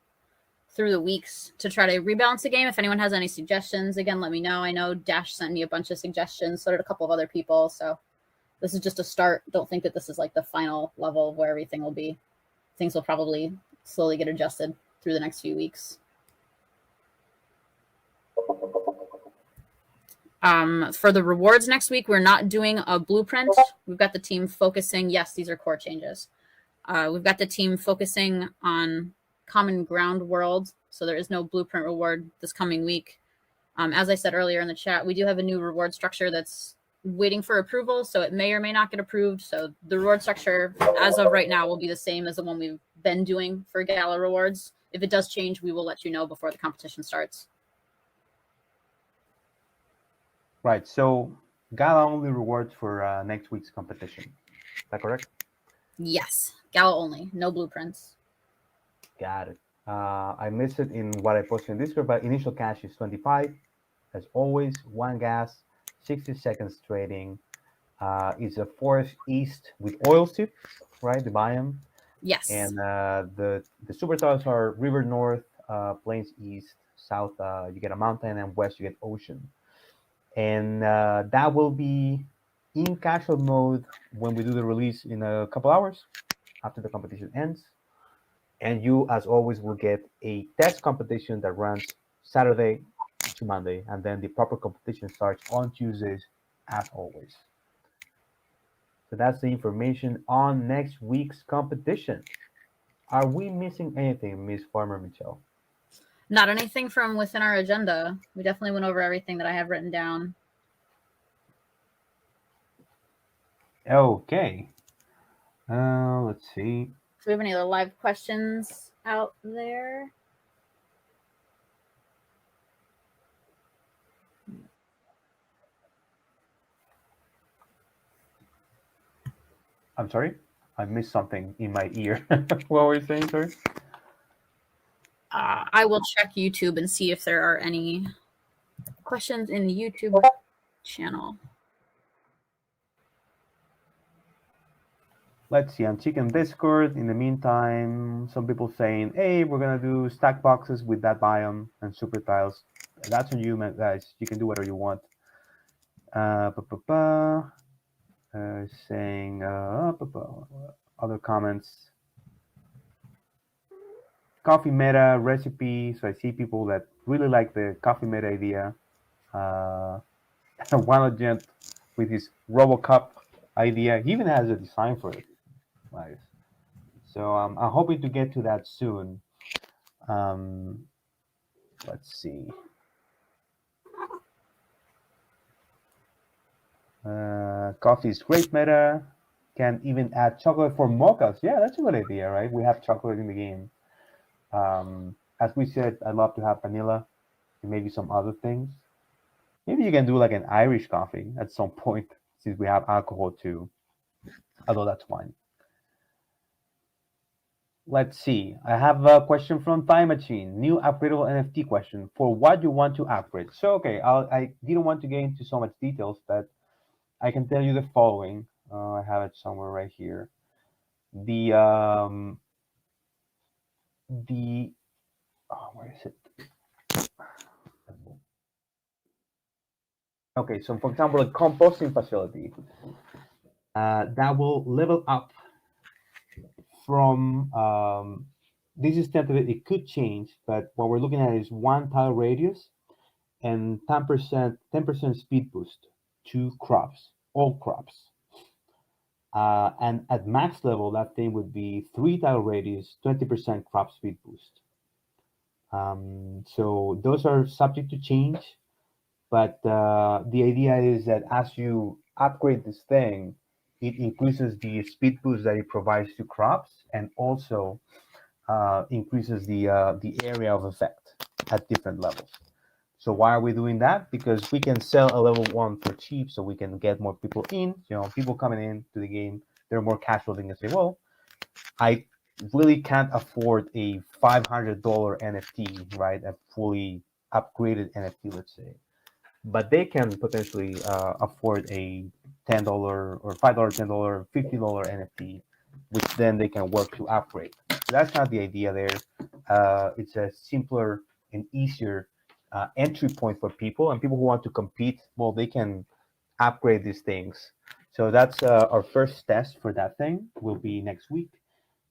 the weeks to try to rebalance the game. If anyone has any suggestions, again, let me know. I know Dash sent me a bunch of suggestions. So did a couple of other people. So this is just a start. Don't think that this is like the final level of where everything will be. Things will probably slowly get adjusted through the next few weeks. For the rewards next week, we're not doing a blueprint. We've got the team focusing. Yes, these are core changes. We've got the team focusing on common ground world. So there is no blueprint reward this coming week. As I said earlier in the chat, we do have a new reward structure that's waiting for approval. So it may or may not get approved. So the reward structure as of right now will be the same as the one we've been doing for Gala rewards. If it does change, we will let you know before the competition starts. Right. So Gala only rewards for next week's competition. Is that correct? Yes. Gala only. No blueprints. Got it. I missed it in what I posted in Discord, but initial cash is 25. As always, 1 gas, 60 seconds trading. It's a forest east with oil tip, right? The biome. Yes. And the super tiles are river north, plains east, south. You get a mountain, and west you get ocean. And that will be in casual mode when we do the release in a couple hours after the competition ends. And you, as always, will get a test competition that runs Saturday to Monday, and then the proper competition starts on Tuesdays, as always. So that's the information on next week's competition. Are we missing anything, Miss Farmer Michelle? Not anything from within our agenda. We definitely went over everything that I have written down. Okay. Let's see. Do we have any other live questions out there? I'm sorry? I missed something in my ear. What were you saying, sorry? I will check YouTube and see if there are any questions in the YouTube channel. Let's see. I'm checking Discord. In the meantime, some people saying, hey, we're going to do stack boxes with that biome and super tiles. That's on you, man, guys. You can do whatever you want. Saying other comments. Coffee meta recipe. So I see people that really like the coffee meta idea. One gent with his RoboCup idea. He even has a design for it. Nice. So I'm hoping to get to that soon. Let's see. Coffee is great meta. Can even add chocolate for mochas. Yeah, that's a good idea, right? We have chocolate in the game. As we said, I'd love to have vanilla and maybe some other things. Maybe you can do like an Irish coffee at some point, since we have alcohol too. Although that's wine. Let's see. I have a question from Time Machine. New upgradable NFT question. For what you want to upgrade? So, okay, I didn't want to get into so much details, but I can tell you the following. I have it somewhere right here. Where is it? Okay, so for example, a composting facility that will level up from this is tentative. It could change, but what we're looking at is 1 tile radius and 10% speed boost to crops, all crops. And at max level, that thing would be 3 tile radius, 20% crop speed boost. So those are subject to change, but the idea is that as you upgrade this thing, it increases the speed boost that it provides to crops, and also increases the area of effect at different levels. So why are we doing that? Because we can sell a level 1 for cheap, so we can get more people in. People coming in to the game, they're more casual. They can say, well, I really can't afford a $500 NFT, right? A fully upgraded NFT, let's say. But they can potentially afford a $10 or $5, $10, $50 NFT, which then they can work to upgrade. So that's not the idea there. It's a simpler and easier entry point for people, and people who want to compete, well, they can upgrade these things. So that's our first test for that thing. Will be next week.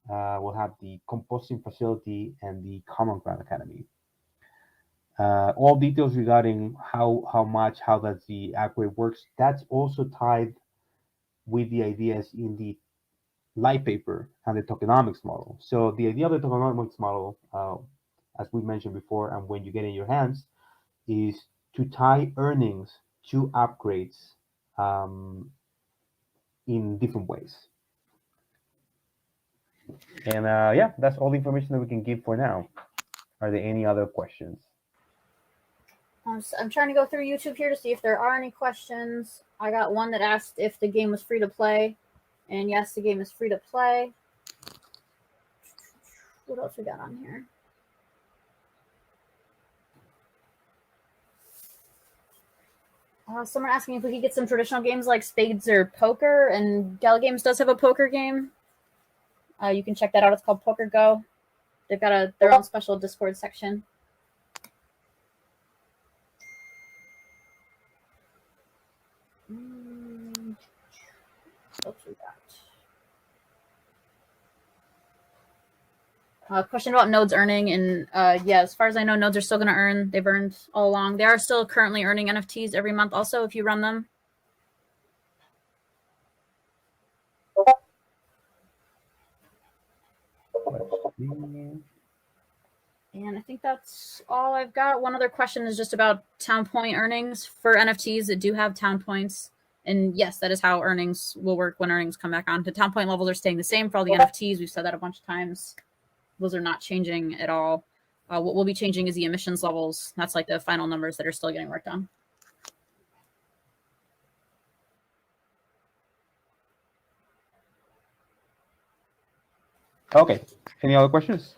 We'll have the composting facility and the Common Ground Academy. All details regarding how does the upgrade works. That's also tied with the ideas in the light paper and the tokenomics model. So the idea of the tokenomics model, as we mentioned before, and when you get in your hands, is to tie earnings to upgrades in different ways. And yeah, that's all the information that we can give for now. Are there any other questions? I'm trying to go through YouTube here to see if there are any questions. I got one that asked if the game was free to play. And yes, the game is free to play. What else we got on here? Someone asking if we could get some traditional games like spades or poker. And Gala Games does have a poker game. You can check that out. It's called Poker Go. They've got their own special Discord section. What else we got? Question about nodes earning, and yeah, as far as I know, nodes are still going to earn. They've earned all along. They are still currently earning NFTs every month also if you run them. And I think that's all I've got. One other question is just about town point earnings for NFTs that do have town points. And yes, that is how earnings will work when earnings come back on. The town point levels are staying the same for all the NFTs. We've said that a bunch of times. Those are not changing at all. What will be changing is the emissions levels. That's like the final numbers that are still getting worked on. Okay. Any other questions?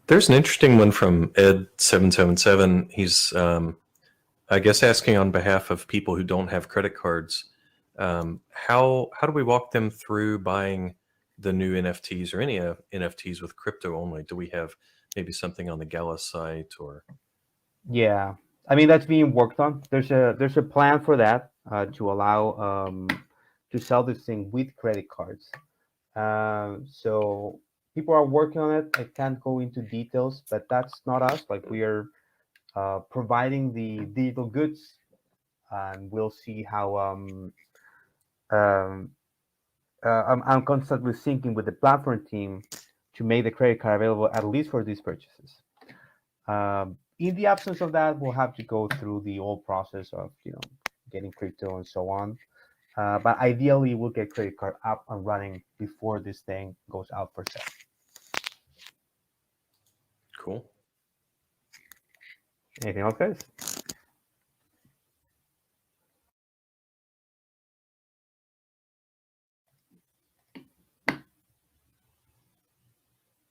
There's an interesting one from Ed777. He's, I guess, asking on behalf of people who don't have credit cards, how do we walk them through buying the new NFTs or any NFTs with crypto only? Do we have maybe something on the Gala site or? Yeah, I mean that's being worked on. There's a plan for that to allow to sell this thing with credit cards. So people are working on it. I can't go into details, but that's not us. Like we are providing the digital goods, and we'll see how. I'm constantly syncing with the platform team to make the credit card available at least for these purchases. In the absence of that, we'll have to go through the whole process of getting crypto and so on. But ideally, we'll get credit card up and running before this thing goes out for sale. Cool. Anything else, guys?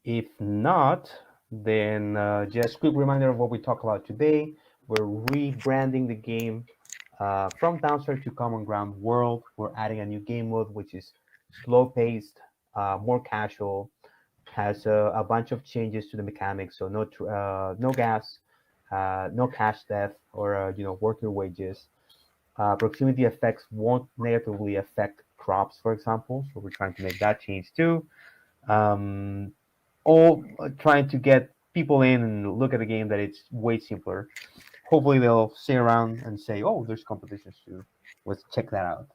If not, then just quick reminder of what we talked about today. We're rebranding the game from Townsite to Common Ground World. We're adding a new game mode, which is slow-paced, more casual, has a bunch of changes to the mechanics. So no gas, no cash theft, or worker wages. Proximity effects won't negatively affect crops, for example. So we're trying to make that change too. All trying to get people in and look at a game that it's way simpler. Hopefully they'll stay around and say, "Oh, there's competitions too. Let's check that out."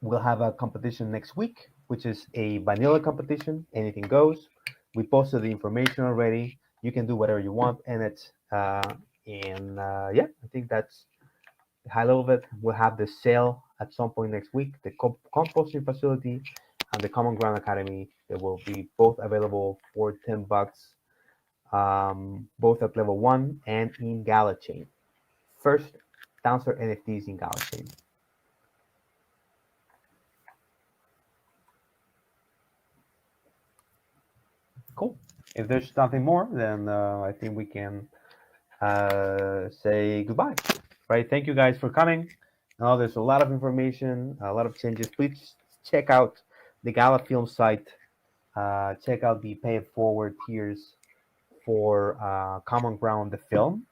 We'll have a competition next week, which is a vanilla competition. Anything goes. We posted the information already. You can do whatever you want in it. Yeah, I think that's the high level of it. We'll have the sale at some point next week. The composting facility and the Common Ground Academy. They will be both available for $10, both at level 1 and in Gala chain. First, Townsite NFTs in Gala chain. Cool. If there's nothing more, then I think we can say goodbye. Right? Thank you guys for coming. Now there's a lot of information, a lot of changes. Please check out the Gala Film site. Check out the pay it forward tiers for Common Ground, the film.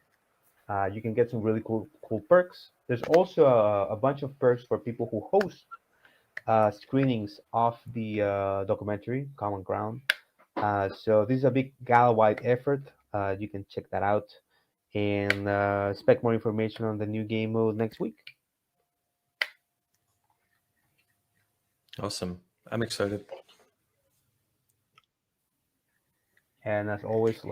You can get some really cool perks. There's also a bunch of perks for people who host screenings of the documentary Common Ground. So this is a big Gala-wide effort. You can check that out and expect more information on the new game mode next week. Awesome. I'm excited. And as always, like